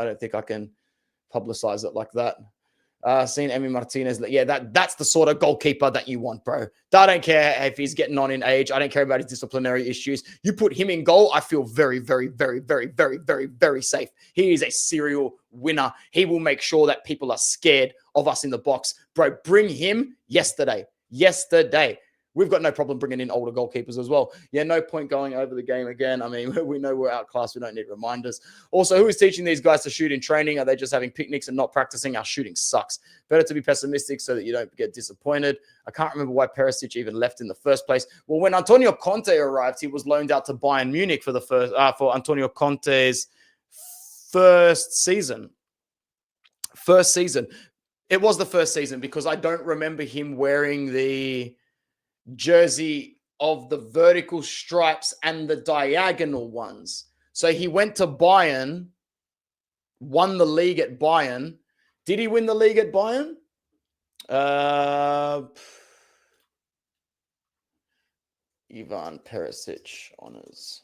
publicize it like that. Seen Emi Martinez. Yeah, that's the sort of goalkeeper that you want, bro. I don't care if he's getting on in age. I don't care about his disciplinary issues. You put him in goal, I feel very, very, very, very, very, very, very safe. He is a serial winner. He will make sure that people are scared of us in the box. Bro, bring him yesterday. We've got no problem bringing in older goalkeepers as well. Yeah, no point going over the game again. I mean, we know we're outclassed. We don't need reminders. Also, who is teaching these guys to shoot in training? Are they just having picnics and not practicing? Our shooting sucks. Better to be pessimistic so that you don't get disappointed. I can't remember why Perisic even left in the first place. Well, when Antonio Conte arrived, he was loaned out to Bayern Munich for Antonio Conte's first season. It was the first season because I don't remember him wearing the jersey of the vertical stripes and the diagonal ones. So he went to Bayern, won the league at Bayern. Did he win the league at Bayern? Ivan Perisic honors.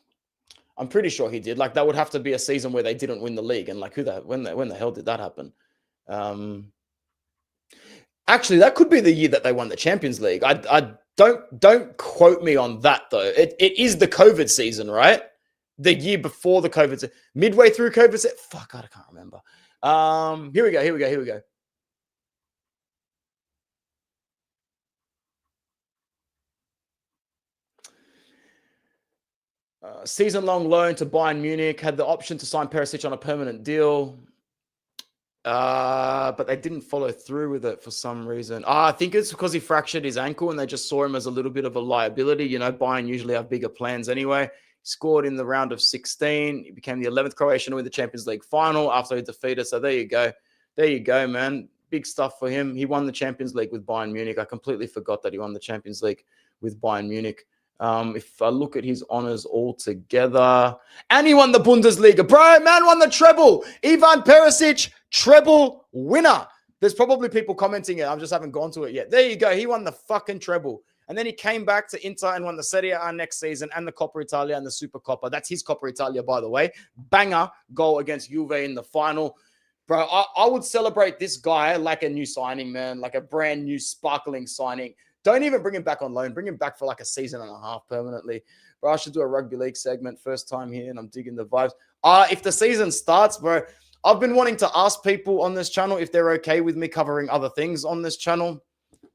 I'm pretty sure he did. Like, that would have to be a season where they didn't win the league. And like, when the hell did that happen? Actually, that could be the year that they won the Champions League. I don't quote me on that though. It is the COVID season, right? The year before the COVID season, midway through COVID season. Fuck, I can't remember. Here we go. Season-long loan to Bayern Munich, had the option to sign Perisic on a permanent deal. But they didn't follow through with it for some reason. I think it's because he fractured his ankle and they just saw him as a little bit of a liability. Bayern usually have bigger plans anyway. He scored in the round of 16. He became the 11th Croatian to win the Champions League final after he defeated. So there you go, man. Big stuff for him. He won the Champions League with Bayern Munich. I completely forgot that he won the Champions League with Bayern Munich. If I look at his honors all together, and he won the Bundesliga. Bro, man won the treble. Ivan Perisic, treble winner. There's probably people commenting it. I just haven't gone to it yet. There you go. He won the fucking treble. And then he came back to Inter and won the Serie A next season and the Coppa Italia and the Super Coppa. That's his Coppa Italia, by the way. Banger goal against Juve in the final. Bro, I would celebrate this guy like a new signing, man, like a brand new sparkling signing. Don't even bring him back on loan. Bring him back for like a season and a half permanently. Bro, I should do a rugby league segment. First time here, and I'm digging the vibes. If the season starts, bro, I've been wanting to ask people on this channel if they're okay with me covering other things on this channel.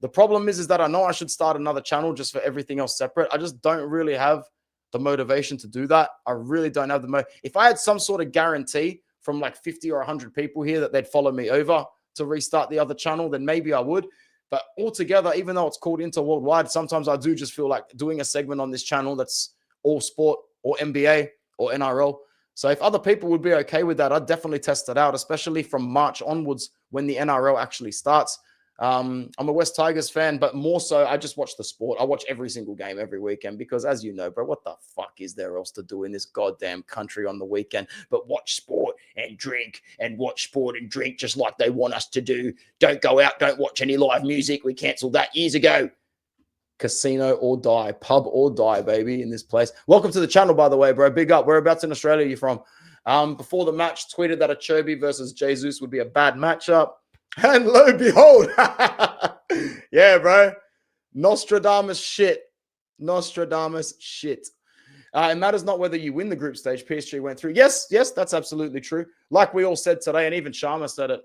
The problem is that I know I should start another channel just for everything else separate. I just don't really have the motivation to do that. I really don't have the if I had some sort of guarantee from like 50 or 100 people here that they'd follow me over to restart the other channel, then maybe I would. But altogether, even though it's called Inter Worldwide, sometimes I do just feel like doing a segment on this channel that's all sport or NBA or NRL. So if other people would be okay with that, I'd definitely test it out, especially from March onwards when the NRL actually starts. I'm a West Tigers fan, but more so, I just watch the sport. I watch every single game every weekend because, as you know, bro, what the fuck is there else to do in this goddamn country on the weekend but watch sport and drink and watch sport and drink just like they want us to do. Don't go out, don't watch any live music. We cancelled that years ago. Casino or die, pub or die, baby, in this place. Welcome to the channel, by the way, bro. Big up. Whereabouts in Australia are you from? Before the match, tweeted that a Cherby versus Jesus would be a bad matchup. And lo and behold, yeah, bro. Nostradamus shit. Nostradamus shit. It matters not whether you win the group stage. PSG went through. Yes, that's absolutely true. Like we all said today, and even Sharma said it.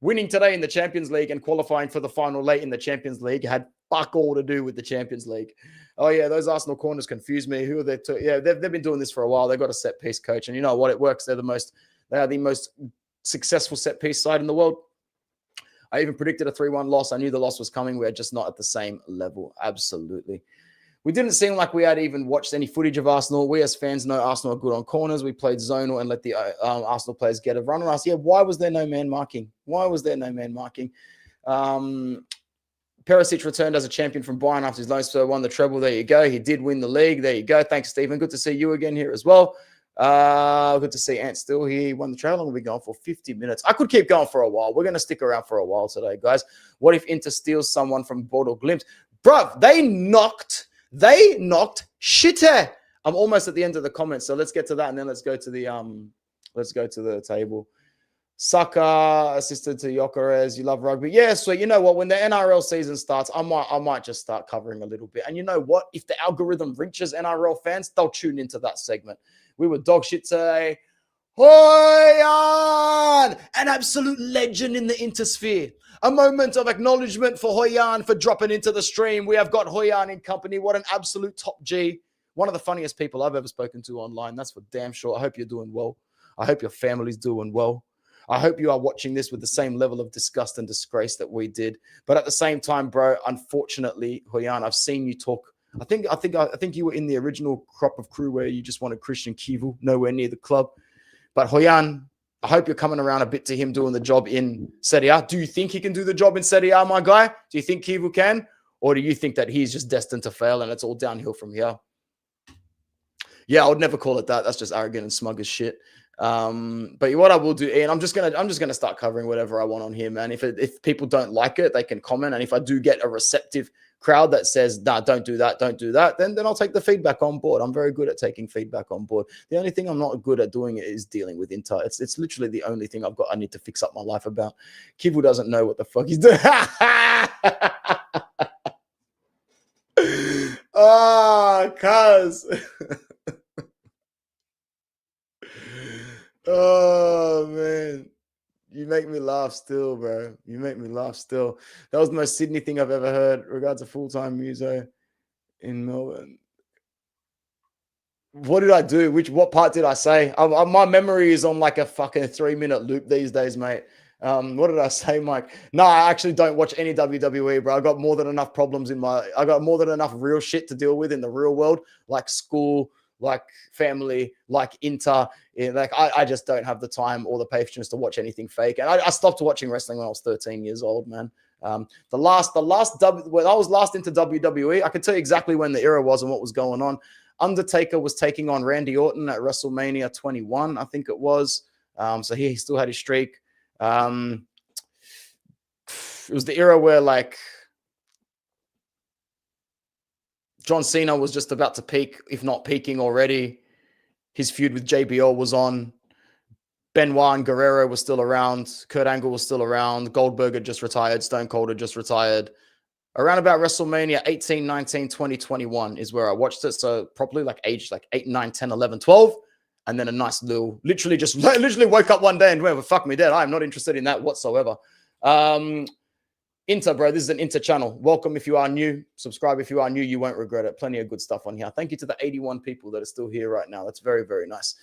Winning today in the Champions League and qualifying for the final late in the Champions League had fuck all to do with the Champions League. Oh, yeah, those Arsenal corners confuse me. Who are they? Yeah, they've been doing this for a while. They've got a set-piece coach. And you know what? It works. They are the most successful set-piece side in the world. I even predicted a 3-1 loss. I knew the loss was coming. We are just not at the same level. Absolutely. We didn't seem like we had even watched any footage of Arsenal. We as fans know Arsenal are good on corners. We played zonal and let the Arsenal players get a run on us. Yeah, why was there no man marking? Why was there no man marking? Perisic returned as a champion from Bayern after his loan spell, won the treble. There you go. He did win the league. There you go. Thanks, Stephen. Good to see you again here as well. Good to see Ant still here. He won the treble. We'll be going for 50 minutes. I could keep going for a while. We're going to stick around for a while today, guys. What if Inter steals someone from Bordeaux Glimt? Bruv, they knocked shitter. I'm almost at the end of the comments, so let's get to that, and then let's go to the table. Saka assisted to Gyökeres. You love rugby, yeah. So you know what? When the NRL season starts, I might just start covering a little bit. And you know what? If the algorithm reaches NRL fans, they'll tune into that segment. We were dog shit today. Hoyan, an absolute legend in the Intersphere. A moment of acknowledgement for Hoyan for dropping into the stream. We have got Hoyan in company. What an absolute top G. One of the funniest people I've ever spoken to online. That's for damn sure. I hope you're doing well. I hope your family's doing well. I hope you are watching this with the same level of disgust and disgrace that we did. But at the same time, bro, unfortunately, Hoyan, I've seen you talk. I think you were in the original crop of crew where you just wanted Christian Chivu, nowhere near the club. But Hoyan, I hope you're coming around a bit to him doing the job in Serie A. Do you think he can do the job in Serie A, my guy? Do you think Chivu can? Or do you think that he's just destined to fail and it's all downhill from here? Yeah, I would never call it that. That's just arrogant and smug as shit. But what I will do, Ian, I'm just gonna start covering whatever I want on here, man. If people don't like it, they can comment. And if I do get a receptive crowd that says, nah, don't do that, then I'll take the feedback on board. I'm very good at taking feedback on board. The only thing I'm not good at doing is dealing with Inter. It's literally the only thing I need to fix up my life about. Chivu doesn't know what the fuck he's doing. Oh, cuz. Oh, man. You make me laugh still, bro. You make me laugh still. That was the most Sydney thing I've ever heard. Regards to full-time muso in Melbourne. What did I do? What part did I say? My memory is on like a fucking 3-minute loop these days, mate. What did I say, Mike? No, I actually don't watch any WWE, bro. I got more than enough problems I got more than enough real shit to deal with in the real world, like school, like family, like Inter. Like I just don't have the time or the patience to watch anything fake. And I stopped watching wrestling when I was 13 years old, man. When I was last into WWE, I could tell you exactly when the era was and what was going on. Undertaker was taking on Randy Orton at WrestleMania 21, I think it was. So he still had his streak. It was the era where like John Cena was just about to peak, if not peaking already. His feud with JBL was on. Benoit and Guerrero was still around. Kurt Angle was still around. Goldberg had just retired. Stone Cold had just retired. Around about WrestleMania 18, 19, 20, 21 is where I watched it. So probably like age like 8, 9, 10, 11, 12. And then a nice little, literally woke up one day and went, well, fuck me dead. I'm not interested in that whatsoever. Inter, bro. This is an Inter channel. Welcome if you are new. Subscribe if you are new. You won't regret it. Plenty of good stuff on here. Thank you to the 81 people that are still here right now. That's very, very nice.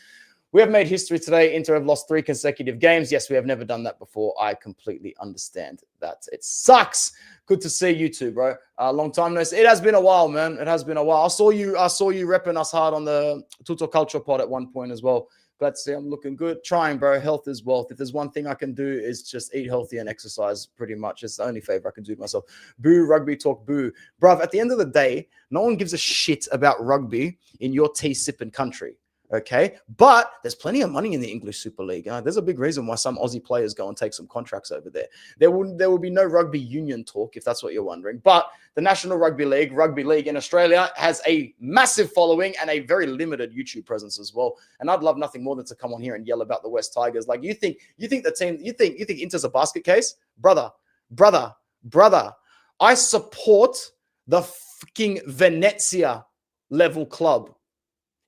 We have made history today. Inter have lost 3 consecutive games. Yes, we have never done that before. I completely understand that. It sucks. Good to see you too, bro. Long time no see. It has been a while, man. It has been a while. I saw you repping us hard on the Tutto Culture pod at one point as well. Glad to see I'm looking good. Trying, bro. Health is wealth. If there's one thing I can do is just eat healthy and exercise pretty much. It's the only favor I can do to myself. Boo, rugby talk, boo. Bruv, at the end of the day, no one gives a shit about rugby in your tea-sipping country. Okay, but there's plenty of money in the English Super League. There's a big reason why some Aussie players go and take some contracts over there. There will be no rugby union talk, if that's what you're wondering. But the National Rugby League in Australia, has a massive following and a very limited YouTube presence as well. And I'd love nothing more than to come on here and yell about the West Tigers. Like you think the team, you think Inter's a basket case, brother. I support the fucking Venezia level club.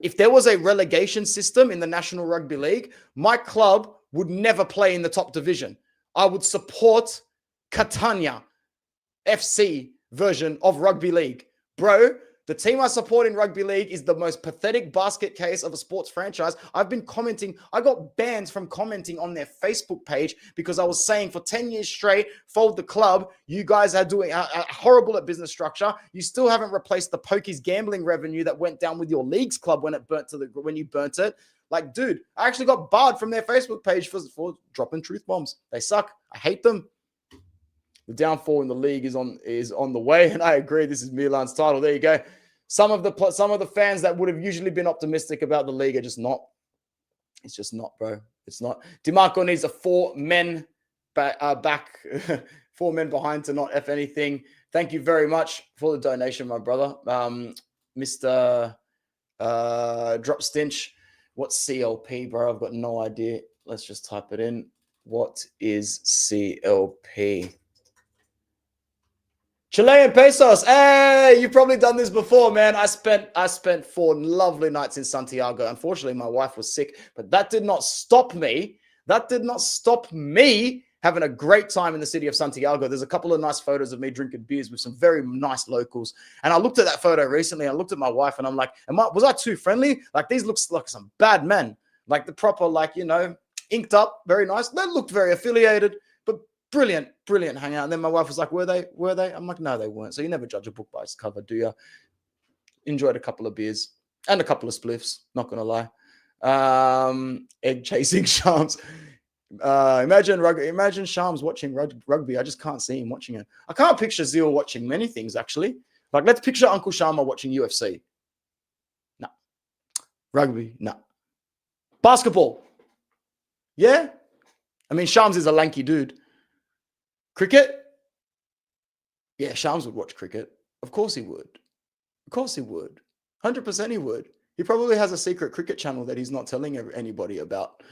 If there was a relegation system in the National Rugby League, my club would never play in the top division. I would support Catania FC version of rugby league. Bro, the team I support in rugby league is the most pathetic basket case of a sports franchise. I've been commenting. I got banned from commenting on their Facebook page because I was saying for 10 years straight, fold the club. You guys are doing horrible at business structure. You still haven't replaced the pokies gambling revenue that went down with your leagues club when you burnt it. Like, dude, I actually got barred from their Facebook page for dropping truth bombs. They suck. I hate them. The downfall in the league is on the way, and I agree. This is Milan's title. There you go. Some of the fans that would have usually been optimistic about the league are just not. It's just not, bro. It's not. DiMarco needs a 4 men back, 4 men behind to not F anything. Thank you very much for the donation, my brother. Mr. Drop Stinch. What's CLP, bro? I've got no idea. Let's just type it in. What is CLP? Chilean pesos. Hey, you've probably done this before, man. I spent 4 lovely nights in Santiago. Unfortunately, my wife was sick, but that did not stop me. That did not stop me having a great time in the city of Santiago. There's a couple of nice photos of me drinking beers with some very nice locals. And I looked at that photo recently. I looked at my wife and I'm like, was I too friendly? Like, these looks like some bad men. Like the proper, like, you know, inked up, very nice. They looked very affiliated. Brilliant hangout. And then my wife was like, were they? I'm like, no, they weren't. So you never judge a book by its cover, do you? Enjoyed a couple of beers and a couple of spliffs, not going to lie. Egg chasing Shams. Imagine Shams watching rugby. I just can't see him watching it. I can't picture Zeal watching many things, actually. Like, let's picture Uncle Sharma watching UFC. No. Rugby, no. Basketball. Yeah? I mean, Shams is a lanky dude. Cricket? Yeah, Shams would watch cricket. Of course he would. 100% he would. He probably has a secret cricket channel that he's not telling anybody about.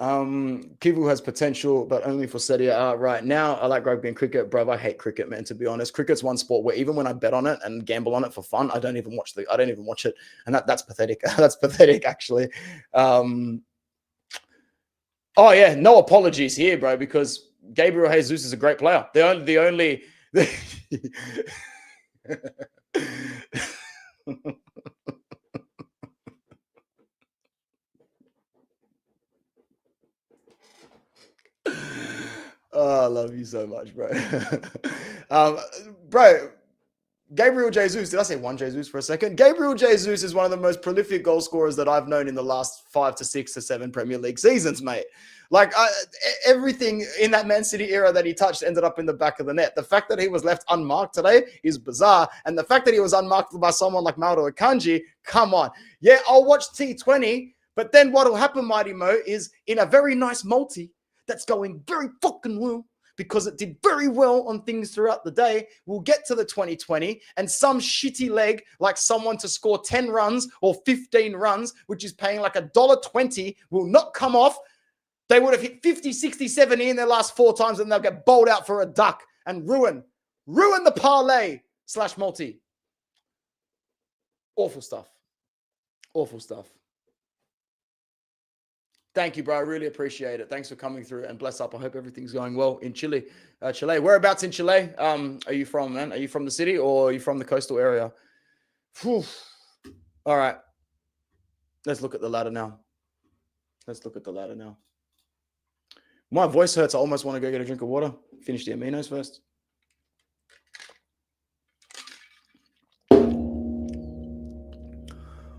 Chivu has potential, but only for Serie A right now. I like rugby and cricket, bro. I hate cricket, man, to be honest. Cricket's one sport where even when I bet on it and gamble on it for fun, I don't even watch it. And that's pathetic. That's pathetic, actually. Oh yeah, no apologies here, bro, because Gabriel Jesus is a great player. The only Oh, I love you so much, bro. Bro, Gabriel Jesus, did I say one Jesus for a second? Gabriel Jesus is one of the most prolific goal scorers that I've known in the last 5 to 6 to 7 Premier League seasons, mate. Like, everything in that Man City era that he touched ended up in the back of the net. The fact that he was left unmarked today is bizarre. And the fact that he was unmarked by someone like Mauro Akanji, come on. Yeah, I'll watch T20, but then what will happen, Mighty Mo, is in a very nice multi that's going very fucking well, because it did very well on things throughout the day, we'll get to the 2020 and some shitty leg, like someone to score 10 runs or 15 runs, which is paying like $1.20, will not come off. They would have hit 50, 60, 70 in their last 4 times, and they'll get bowled out for a duck and ruin the parlay / multi. Awful stuff. Thank you, bro. I really appreciate it. Thanks for coming through and bless up. I hope everything's going well in Chile. Chile. Whereabouts in Chile are you from, man? Are you from the city or are you from the coastal area? Whew. All right. Let's look at the ladder now. My voice hurts. I almost want to go get a drink of water. Finish the aminos first.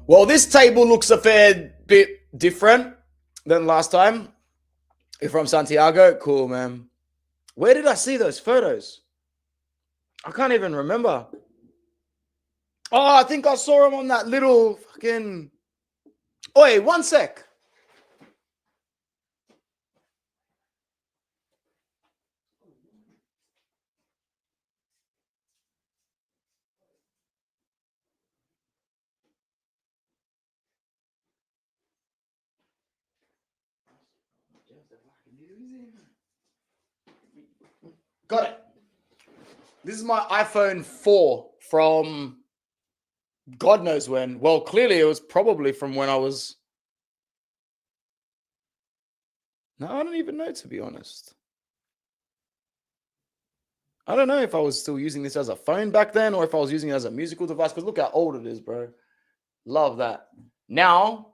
Well, this table looks a fair bit different than last time. You're from Santiago? Cool, man. Where did I see those photos? I can't even remember. Oh, I think I saw them on that little fucking... Oi, one sec. Got it. This is my iPhone 4 from God knows when. Well, clearly it was probably from when I was... No, I don't even know, to be honest. I don't know if I was still using this as a phone back then or if I was using it as a musical device, because look how old it is, bro. Love that. Now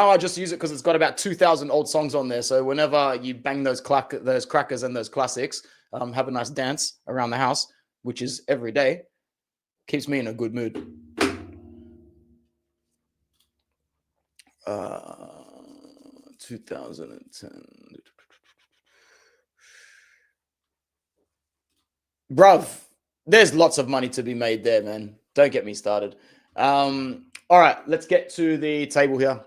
I just use it because it's got about 2,000 old songs on there. So whenever you bang those crackers and those classics, have a nice dance around the house, which is every day, keeps me in a good mood. 2010. Bruv, there's lots of money to be made there, man. Don't get me started. All right, let's get to the table here.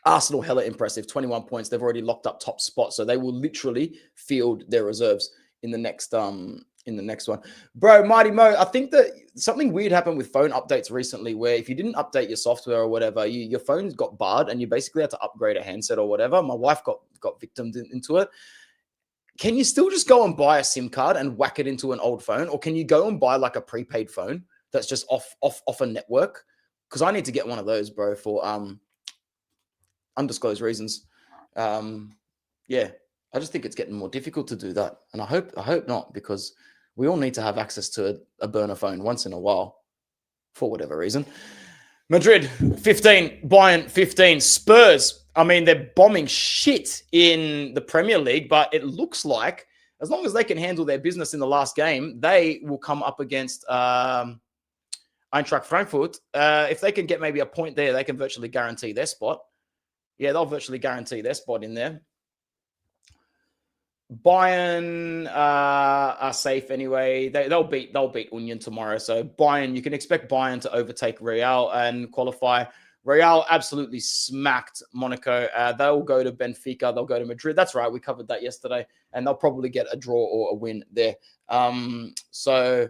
Arsenal, hella impressive, 21 points. They've already locked up top spot, so they will literally field their reserves in the next one. Bro, Mighty Mo, I think that something weird happened with phone updates recently where if you didn't update your software or whatever, your phone got barred and you basically had to upgrade a handset or whatever. My wife got victimed into it. Can you still just go and buy a SIM card and whack it into an old phone? Or can you go and buy like a prepaid phone that's just off a network? Because I need to get one of those, bro, for undisclosed reasons. Yeah, I just think it's getting more difficult to do that. And I hope not, because we all need to have access to a burner phone once in a while for whatever reason. Madrid, 15. Bayern, 15. Spurs, I mean, they're bombing shit in the Premier League, but it looks like as long as they can handle their business in the last game, they will come up against Eintracht Frankfurt. If they can get maybe a point there, they can virtually guarantee their spot. Yeah, they'll virtually guarantee their spot in there. Bayern are safe anyway. They'll beat Union tomorrow. So Bayern, you can expect Bayern to overtake Real and qualify. Real absolutely smacked Monaco. They'll go to Benfica. They'll go to Madrid. That's right. We covered that yesterday. And they'll probably get a draw or a win there. So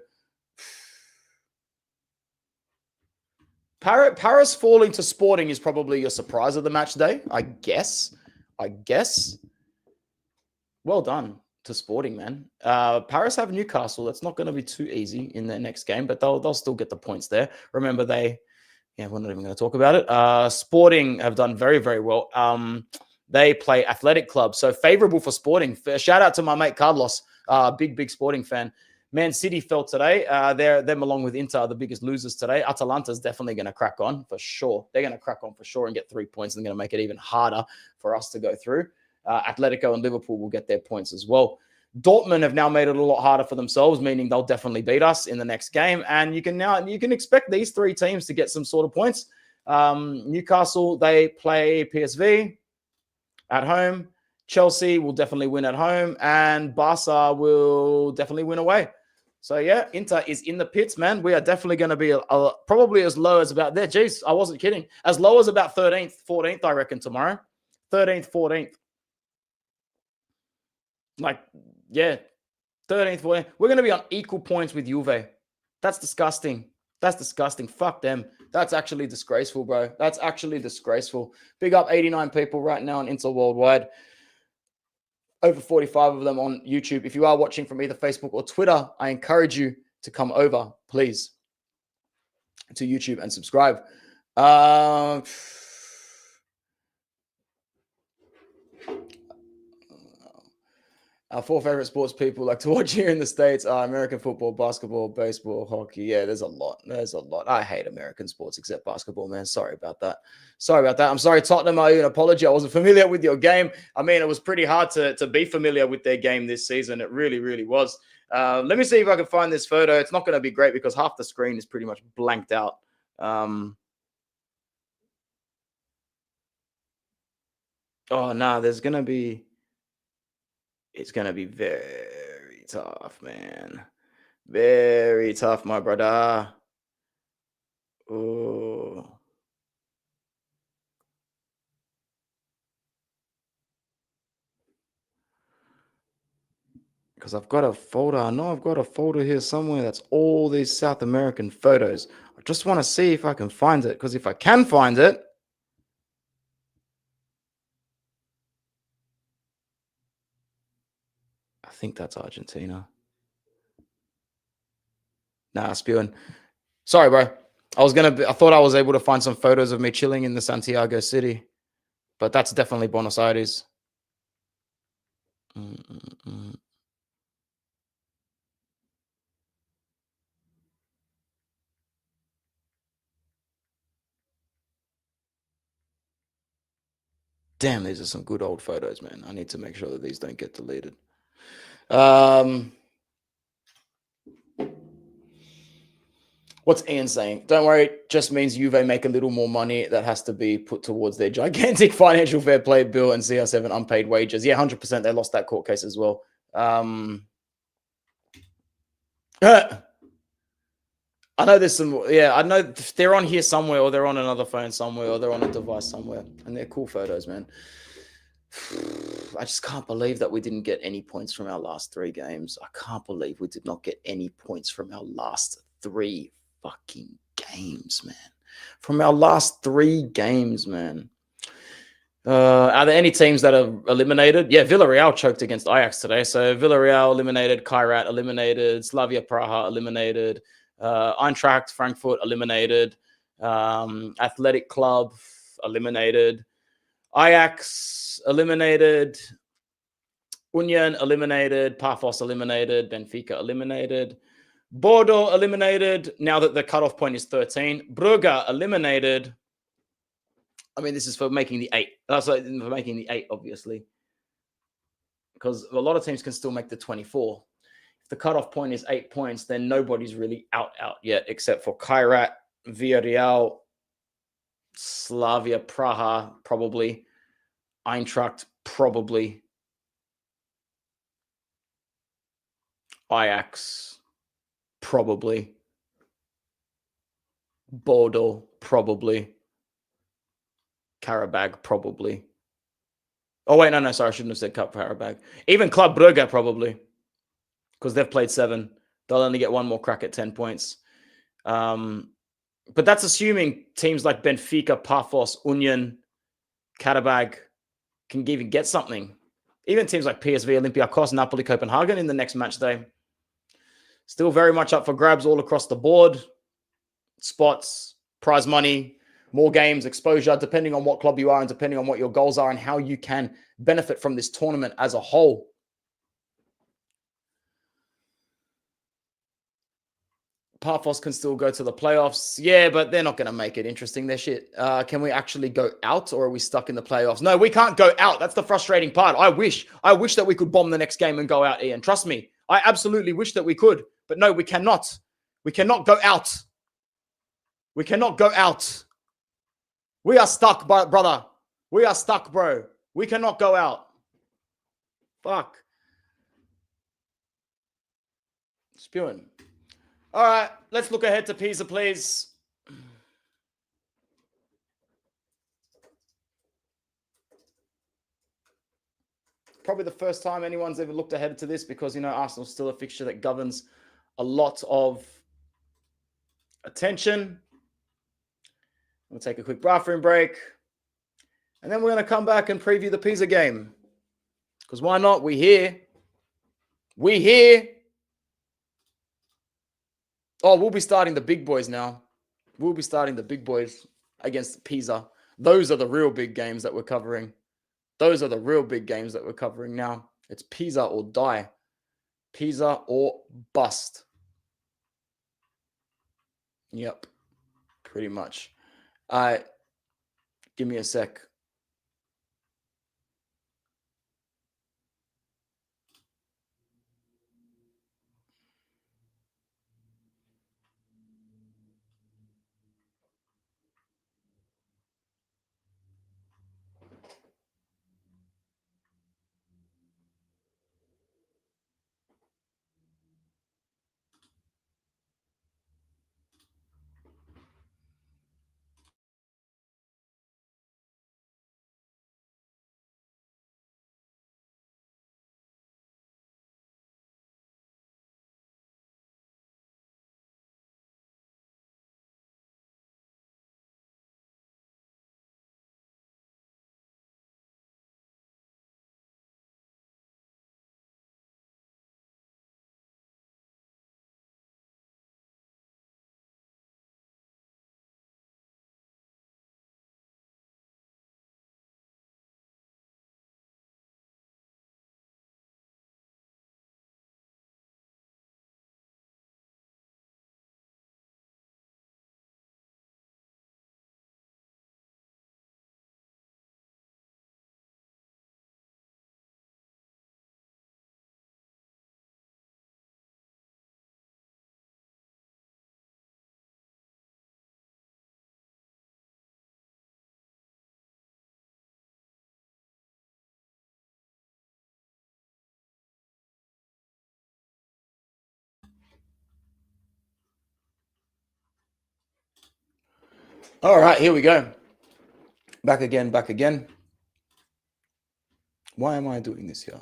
Paris falling to Sporting is probably your surprise of the match day, I guess. Well done to Sporting, man. Paris have Newcastle. That's not going to be too easy in their next game, but they'll still get the points there. Remember, we're not even going to talk about it. Sporting have done very, very well. They play Athletic Club, so favorable for Sporting. Shout out to my mate Carlos, big Sporting fan. Man City fell today. Them along with Inter are the biggest losers today. Atalanta's definitely going to crack on for sure. They're going to crack on for sure and get 3 points, and going to make it even harder for us to go through. Atletico and Liverpool will get their points as well. Dortmund have now made it a lot harder for themselves, meaning they'll definitely beat us in the next game. And you can expect these three teams to get some sort of points. Newcastle, they play PSV at home. Chelsea will definitely win at home, and Barca will definitely win away. So yeah, Inter is in the pits, man. We are definitely going to be probably as low as about there. Jeez, I wasn't kidding. As low as about 13th, 14th, I reckon tomorrow. 13th, 14th. Like, yeah, 13th, 14th. We're going to be on equal points with Juve. That's disgusting. Fuck them. That's actually disgraceful, bro. That's actually disgraceful. Big up 89 people right now on Inter Worldwide. Over 45 of them on YouTube. If you are watching from either Facebook or Twitter, I encourage you to come over, please, to YouTube and subscribe. Our four favorite sports people like to watch here in the States are American football, basketball, baseball, hockey. Yeah, there's a lot. There's a lot. I hate American sports except basketball, man. Sorry about that. Sorry about that. I'm sorry, Tottenham. I owe you an apology. I wasn't familiar with your game. I mean, it was pretty hard to be familiar with their game this season. It really, really was. Let me see if I can find this photo. It's not going to be great because half the screen is pretty much blanked out. Oh, no, there's going to be... It's going to be very tough, man. Very tough, my brother. Oh. Because I've got a folder. I know I've got a folder here somewhere that's all these South American photos. I just want to see if I can find it. Because if I can find it... I think that's Argentina. Nah, spewing. Sorry, bro. I thought I was able to find some photos of me chilling in the Santiago city. But that's definitely Buenos Aires. Damn, these are some good old photos, man. I need to make sure that these don't get deleted. What's Ian saying? Don't worry, it just means Juve make a little more money that has to be put towards their gigantic financial fair play bill and CR7 unpaid wages. Yeah, 100%. They lost that court case as well. I know there's some, yeah, I know they're on here somewhere, or they're on another phone somewhere, or they're on a device somewhere. And they're cool photos, man. I just can't believe that we didn't get any points from our last 3 games. I can't believe we did not get any points from our last 3 fucking games, man. From our last 3 games, man. Are there any teams that are eliminated? Yeah, Villarreal choked against Ajax today. So Villarreal eliminated, Kairat eliminated, Slavia Praha eliminated, Eintracht Frankfurt eliminated, Athletic Club eliminated, Ajax eliminated, Union eliminated, Paphos eliminated, Benfica eliminated, Bordeaux eliminated. Now that the cutoff point is 13, Brugge eliminated. I mean, this is for making the 8. That's for making the 8, obviously, because a lot of teams can still make the 24. If the cutoff point is 8 points, then nobody's really out yet, except for Kairat, Villarreal, Slavia Praha, probably, Eintracht, probably, Ajax, probably, Bordeaux, probably, Karabag, probably. Oh, wait, no, sorry, I shouldn't have said Cup Karabag. Even Club Brugge, probably, because they've played 7. They'll only get one more crack at 10 points. But that's assuming teams like Benfica, Paphos, Union, Karabag can even get something. Even teams like PSV, Olympiacos, Napoli, Copenhagen in the next match day. Still very much up for grabs all across the board. Spots, prize money, more games, exposure, depending on what club you are and depending on what your goals are and how you can benefit from this tournament as a whole. Paphos can still go to the playoffs. Yeah, but they're not going to make it interesting. They're shit. Can we actually go out, or are we stuck in the playoffs? No, we can't go out. That's the frustrating part. I wish that we could bomb the next game and go out, Ian. Trust me. I absolutely wish that we could. But no, we cannot. We cannot go out. We cannot go out. We are stuck, brother. We are stuck, bro. We cannot go out. Fuck. Spewing. All right, let's look ahead to Pisa, please. Probably the first time anyone's ever looked ahead to this because, Arsenal's still a fixture that governs a lot of attention. We'll take a quick bathroom break. And then we're going to come back and preview the Pisa game. Because why not? We're here. We're here. Oh, we'll be starting the big boys now. We'll be starting the big boys against Pisa. Those are the real big games that we're covering. Those are the real big games that we're covering now. It's Pisa or die. Pisa or bust. Yep, pretty much. Give me a sec. All right, here we go. Back again. Why am I doing this here?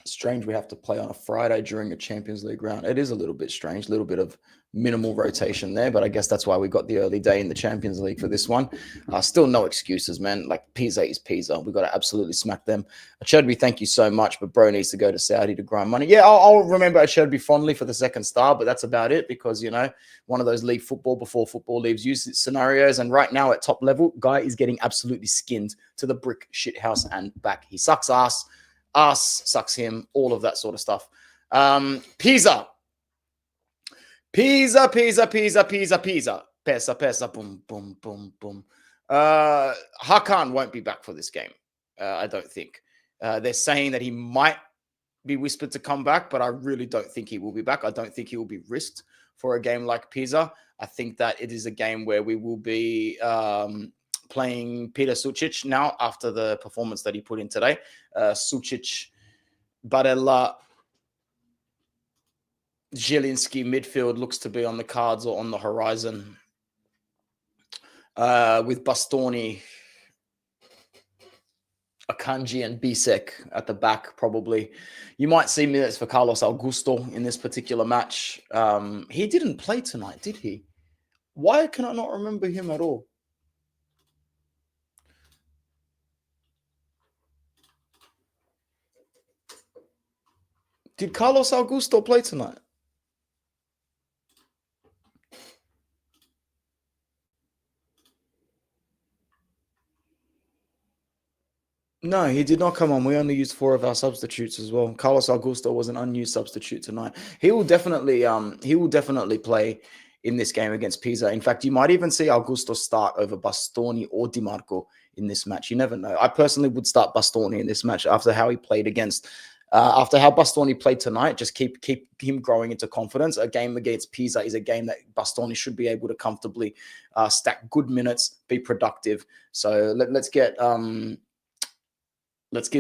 Strange we have to play on a Friday during a Champions League round. It is a little bit strange, a little bit of minimal rotation there, but I guess that's why we got the early day in the Champions League for this one. Still no excuses, man. Like Pisa is Pisa. We've got to absolutely smack them. Achedby, thank you so much, but bro needs to go to Saudi to grind money. Yeah, I'll remember Achedby fondly for the second star, but that's about it because, you know, one of those league football before football leaves you scenarios. And right now at top level, guy is getting absolutely skinned to the brick shit house and back. He sucks ass. Us sucks him, all of that sort of stuff. Pisa. Pisa. Pesa. Boom. Hakan won't be back for this game. I don't think. They're saying that he might be whispered to come back, but I really don't think he will be back. I don't think he will be risked for a game like Pisa. I think that it is a game where we will be playing Peter Sucic now after the performance that he put in today. Sucic, Barella, Zielinski midfield looks to be on the cards or on the horizon. With Bastoni, Akanji, and Bisek at the back, probably. You might see minutes for Carlos Augusto in this particular match. He didn't play tonight, did he? Why can I not remember him at all? Did Carlos Augusto play tonight? No, he did not come on. We only used 4 of our substitutes as well. Carlos Augusto was an unused substitute tonight. He will definitely play in this game against Pisa. In fact, you might even see Augusto start over Bastoni or Di Marco in this match. You never know. I personally would start Bastoni in this match after how he played against, after how Bastoni played tonight. Just keep him growing into confidence. A game against Pisa is a game that Bastoni should be able to comfortably stack good minutes, be productive. So let's give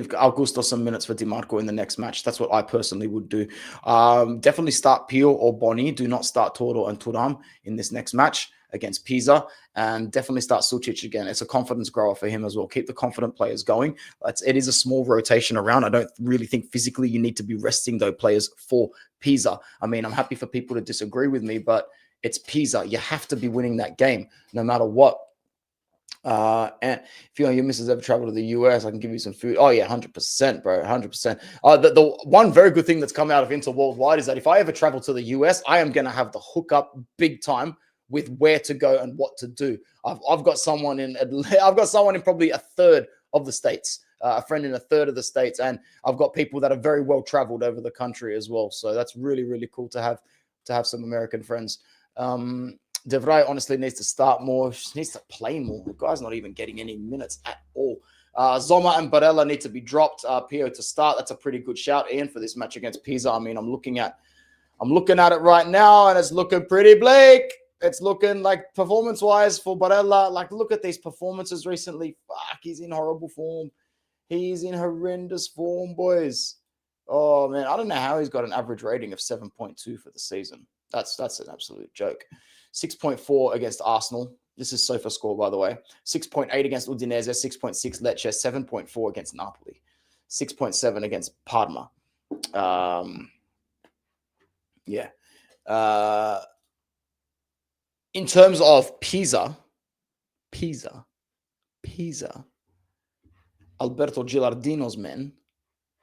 Augusto some minutes for Di Marco in the next match. That's what I personally would do. Definitely start Pio or Boni. Do not start Toro and Turam in this next match against Pisa. And definitely start Sucic again. It's a confidence grower for him as well. Keep the confident players going. It is a small rotation around. I don't really think physically you need to be resting those players for Pisa. I mean, I'm happy for people to disagree with me, but it's Pisa. You have to be winning that game no matter what. And if you and your missus ever travel to the US, I can give you some food. Oh yeah, 100%, bro, 100%. The one very good thing that's come out of Inter Worldwide is that if I ever travel to the US, I am gonna have the hookup big time with where to go and what to do. I've got someone in I've got someone in probably a third of the states, a friend in a third of the states, and I've got people that are very well traveled over the country as well. So that's really really cool to have some American friends. De Vrij honestly needs to start more. She needs to play more. The guy's not even getting any minutes at all. Zoma and Barella need to be dropped. Pio to start. That's a pretty good shout, Ian, for this match against Pisa. I mean, I'm looking at it right now, and it's looking pretty bleak. It's looking like performance-wise for Barella. Like, look at these performances recently. Fuck, he's in horrible form. He's in horrendous form, boys. Oh man, I don't know how he's got an average rating of 7.2 for the season. That's an absolute joke. 6.4 against Arsenal. This is Sofa score, by the way. 6.8 against Udinese, 6.6 Lecce, 7.4 against Napoli, 6.7 against Parma. Yeah. In terms of Pisa, Alberto Gilardino's men,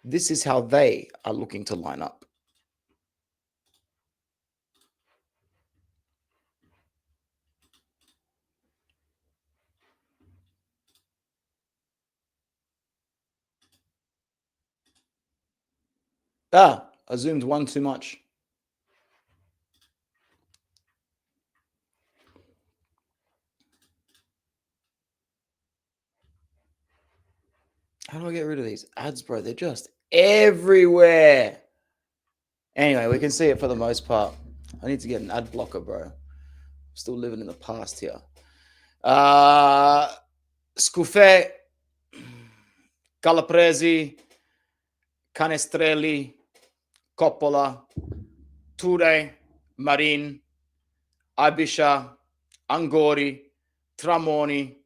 this is how they are looking to line up. I zoomed one too much. How do I get rid of these ads, bro? They're just everywhere. Anyway, we can see it for the most part. I need to get an ad blocker, bro. Still living in the past here. Scuffet, Calapresi, Canestrelli, Coppola, Ture, Marin, Abisha, Angori, Tramoni,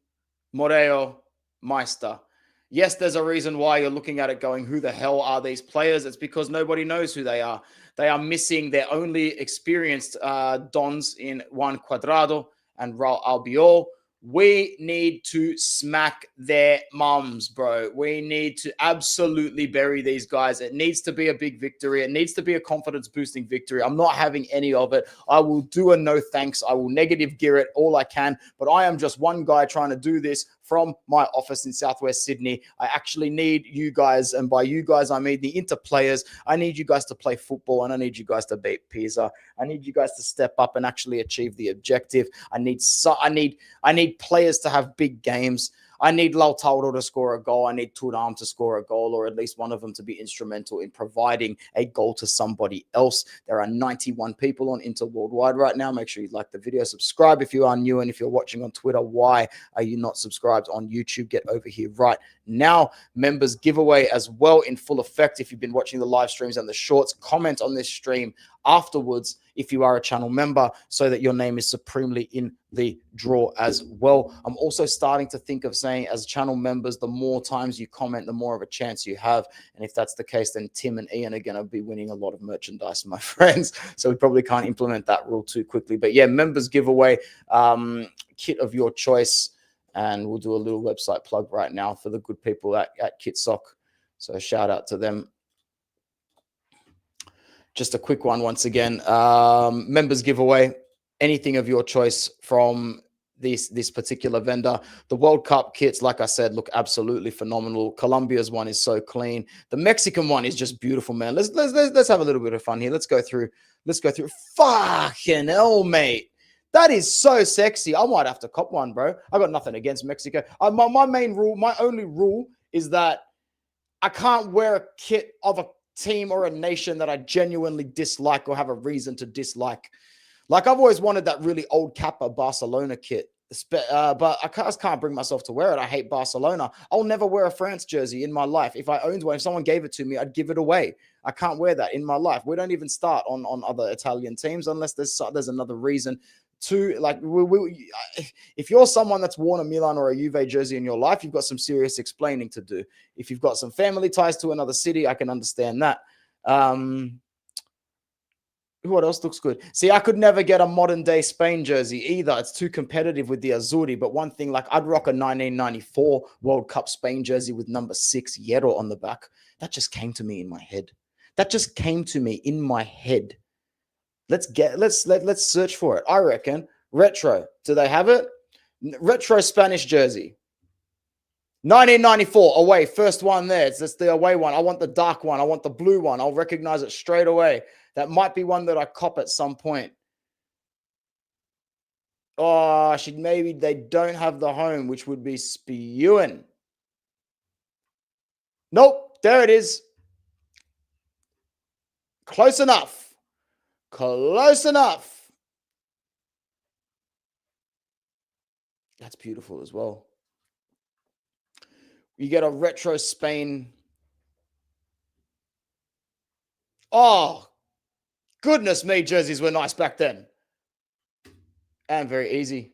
Moreo, Meister. Yes, there's a reason why you're looking at it going, who the hell are these players? It's because nobody knows who they are. They are missing their only experienced dons in Juan Cuadrado and Raul Albiol. We need to smack their mums, bro. We need to absolutely bury these guys. It needs to be a big victory. It needs to be a confidence-boosting victory. I'm not having any of it. I will do a no thanks. I will negative gear it all I can, but I am just one guy trying to do this from my office in Southwest Sydney. I actually need you guys, and by you guys, I mean the Inter players. I need you guys to play football, and I need you guys to beat Pisa. I need you guys to step up and actually achieve the objective. I need players to have big games. I need Lautaro to score a goal. I need Thuram to score a goal, or at least one of them to be instrumental in providing a goal to somebody else. There are 91 people on Inter Worldwide right now. Make sure you like the video, subscribe if you are new, and if you're watching on Twitter, why are you not subscribed on YouTube? Get over here right now. Members giveaway as well in full effect. If you've been watching the live streams and the shorts, comment on this stream afterwards if you are a channel member, so that your name is supremely in the draw as well. I'm also starting to think of saying, as channel members, the more times you comment, the more of a chance you have. And if that's the case, then Tim and Ian are going to be winning a lot of merchandise, my friends. So we probably can't implement that rule too quickly. But yeah, members giveaway, kit of your choice. And we'll do a little website plug right now for the good people at Kitsock. So shout out to them. Just a quick one once again. Members giveaway, anything of your choice from this particular vendor. The World Cup kits, like I said, look absolutely phenomenal. Colombia's one is so clean. The Mexican one is just beautiful, man. Let's have a little bit of fun here. Let's go through. Fucking hell, mate. That is so sexy. I might have to cop one, bro. I got nothing against Mexico. My main rule, my only rule is that I can't wear a kit of a team or a nation that I genuinely dislike or have a reason to dislike. Like, I've always wanted that really old Kappa Barcelona kit, but I just can't bring myself to wear it. I hate Barcelona. I'll never wear a France jersey in my life. If I owned one, if someone gave it to me, I'd give it away. I can't wear that in my life. We don't even start on other Italian teams unless there's another reason. Like, if you're someone that's worn a Milan or a Juve jersey in your life, you've got some serious explaining to do. If you've got some family ties to another city, I can understand that. What else looks good? See, I could never get a modern day Spain jersey either. It's too competitive with the Azuri. But one thing, like I'd rock a 1994 World Cup Spain jersey with number 6 Hierro on the back. That just came to me in my head. That just came to me in my head. Let's search for it. I reckon retro. Do they have it? Retro Spanish jersey. 1994 away, first one there. It's the away one. I want the dark one. I want the blue one. I'll recognize it straight away. That might be one that I cop at some point. Oh, maybe they don't have the home, which would be spewing. Nope, there it is. Close enough. Close enough. That's beautiful as well. You get a retro Spain. Oh, goodness me, jerseys were nice back then. And very easy.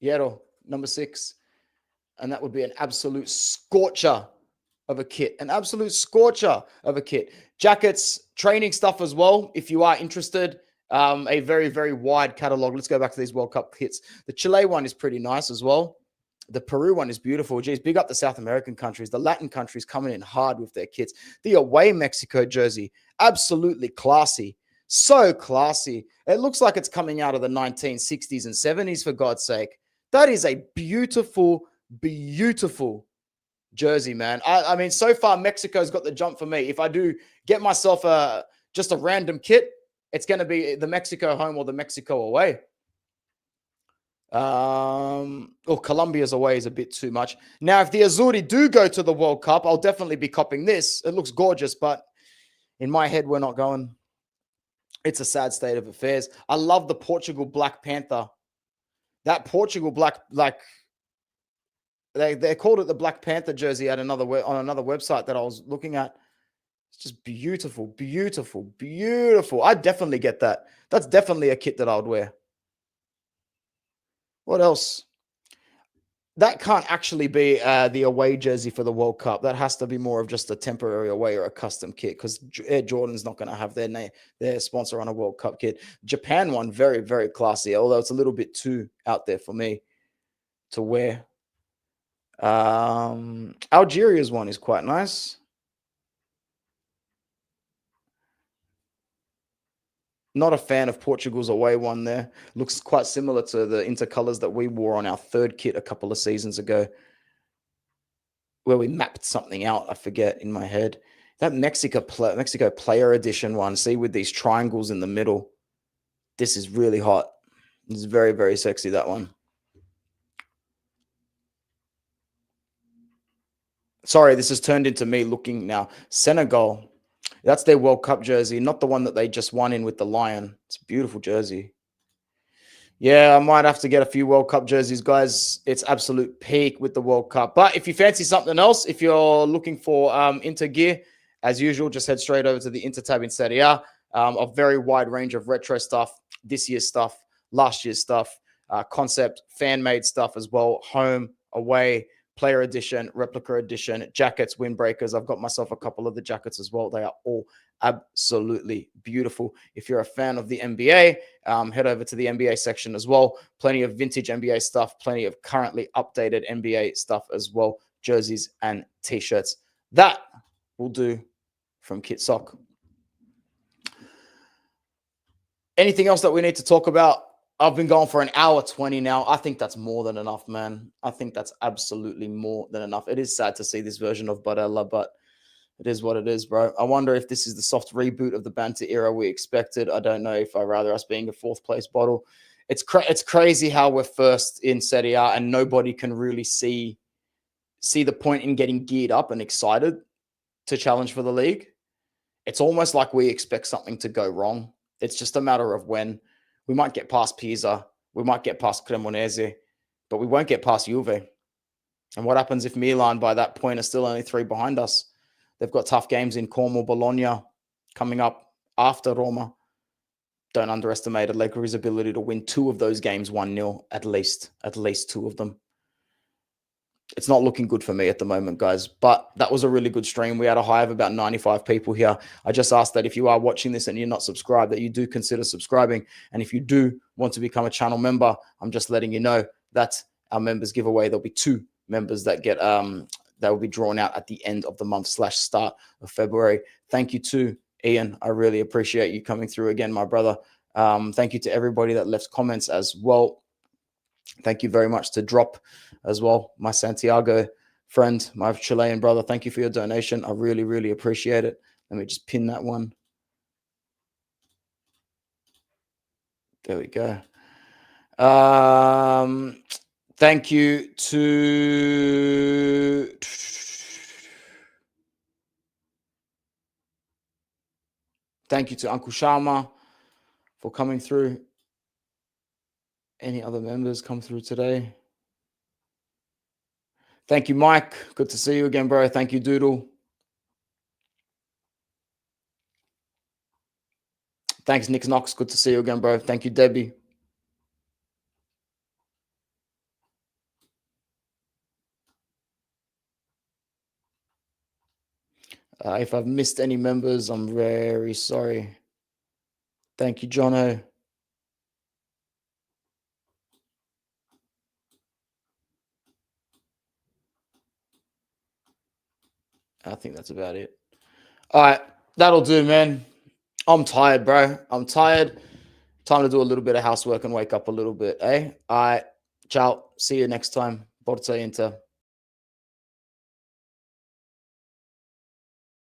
Hierro, number 6. And that would be an absolute scorcher of a kit. An absolute scorcher of a kit. Jackets, training stuff as well, if you are interested. A very, very wide catalog. Let's go back to these World Cup kits. The Chile one is pretty nice as well. The Peru one is beautiful. Geez, big up the South American countries. The Latin countries coming in hard with their kits. The away Mexico jersey, absolutely classy. So classy. It looks like it's coming out of the 1960s and 70s, for God's sake. That is a beautiful, beautiful jersey, man. I mean, so far, Mexico's got the jump for me. If I do get myself just a random kit, it's going to be the Mexico home or the Mexico away. Colombia's away is a bit too much. Now, if the Azuri do go to the World Cup, I'll definitely be copping this. It looks gorgeous, but in my head, we're not going. It's a sad state of affairs. I love the Portugal Black Panther. That Portugal Black, like, they called it the Black Panther jersey on another website that I was looking at. It's just beautiful, beautiful, beautiful. I'd definitely get that. That's definitely a kit that I would wear. What else? That can't actually be the away jersey for the World Cup. That has to be more of just a temporary away or a custom kit, because Air Jordan's not going to have their sponsor on a World Cup kit. Japan one, very, very classy, although it's a little bit too out there for me to wear. Algeria's one is quite nice. Not a fan of Portugal's away one there. Looks quite similar to the intercolors that we wore on our third kit a couple of seasons ago, where we mapped something out. I forget in my head. That Mexico player edition one, see, with these triangles in the middle. This is really hot. It's very, very sexy, that one. Sorry, this has turned into me looking now. Senegal. That's their World Cup jersey, not the one that they just won in with the lion. It's a beautiful jersey. Yeah, I might have to get a few World Cup jerseys, guys. It's absolute peak with the World Cup. But if you fancy something else, if you're looking for Inter gear, as usual, just head straight over to the Inter tab in Serie A. A very wide range of retro stuff, this year's stuff, last year's stuff, concept, fan-made stuff as well, home, away, player edition, replica edition, jackets, windbreakers. I've got myself a couple of the jackets as well. They are all absolutely beautiful. If you're a fan of the NBA, head over to the NBA section as well. Plenty of vintage NBA stuff, plenty of currently updated NBA stuff as well, jerseys and t-shirts. That will do from Kit Sock. Anything else that we need to talk about? I've been going for an hour 20 now. I think that's more than enough, man. I think that's absolutely more than enough. It is sad to see this version of Barella, but it is what it is, bro. I wonder if this is the soft reboot of the banter era we expected. I don't know if I rather us being a fourth place bottle. It's crazy how we're first in Serie A and nobody can really see the point in getting geared up and excited to challenge for the league. It's almost like we expect something to go wrong. It's just a matter of when. We might get past Pisa. We might get past Cremonese, but we won't get past Juve. And what happens if Milan, by that point, are still only 3 behind us? They've got tough games in Como, Bologna coming up after Roma. Don't underestimate Allegri's ability to win 2 of those games 1-0, at least 2 of them. it's not looking good for me at the moment, guys. But that was a really good stream. We had a high of about 95 people here. I just asked that if you are watching this and you're not subscribed, that you do consider subscribing. And if you do want to become a channel member, I'm just letting you know that our members giveaway, there'll be 2 members that get that will be drawn out at the end of the month / start of February. Thank you to Ian. I really appreciate you coming through again, my brother. Thank you to everybody that left comments as well. Thank you very much to Drop as well, my Santiago friend, my Chilean brother. Thank you for your donation. I really, really appreciate it. Let me just pin that one. There we go. Thank you to Uncle Sharma for coming through. Any other members come through today? Thank you, Mike. Good to see you again, bro. Thank you, Doodle. Thanks, Nick Knox. Good to see you again, bro. Thank you, Debbie. If I've missed any members, I'm very sorry. Thank you, Jono. I think that's about it. All right, that'll do, man. I'm tired, bro. I'm tired. Time to do a little bit of housework and wake up a little bit, eh? All right, ciao. See you next time. Forza Inter.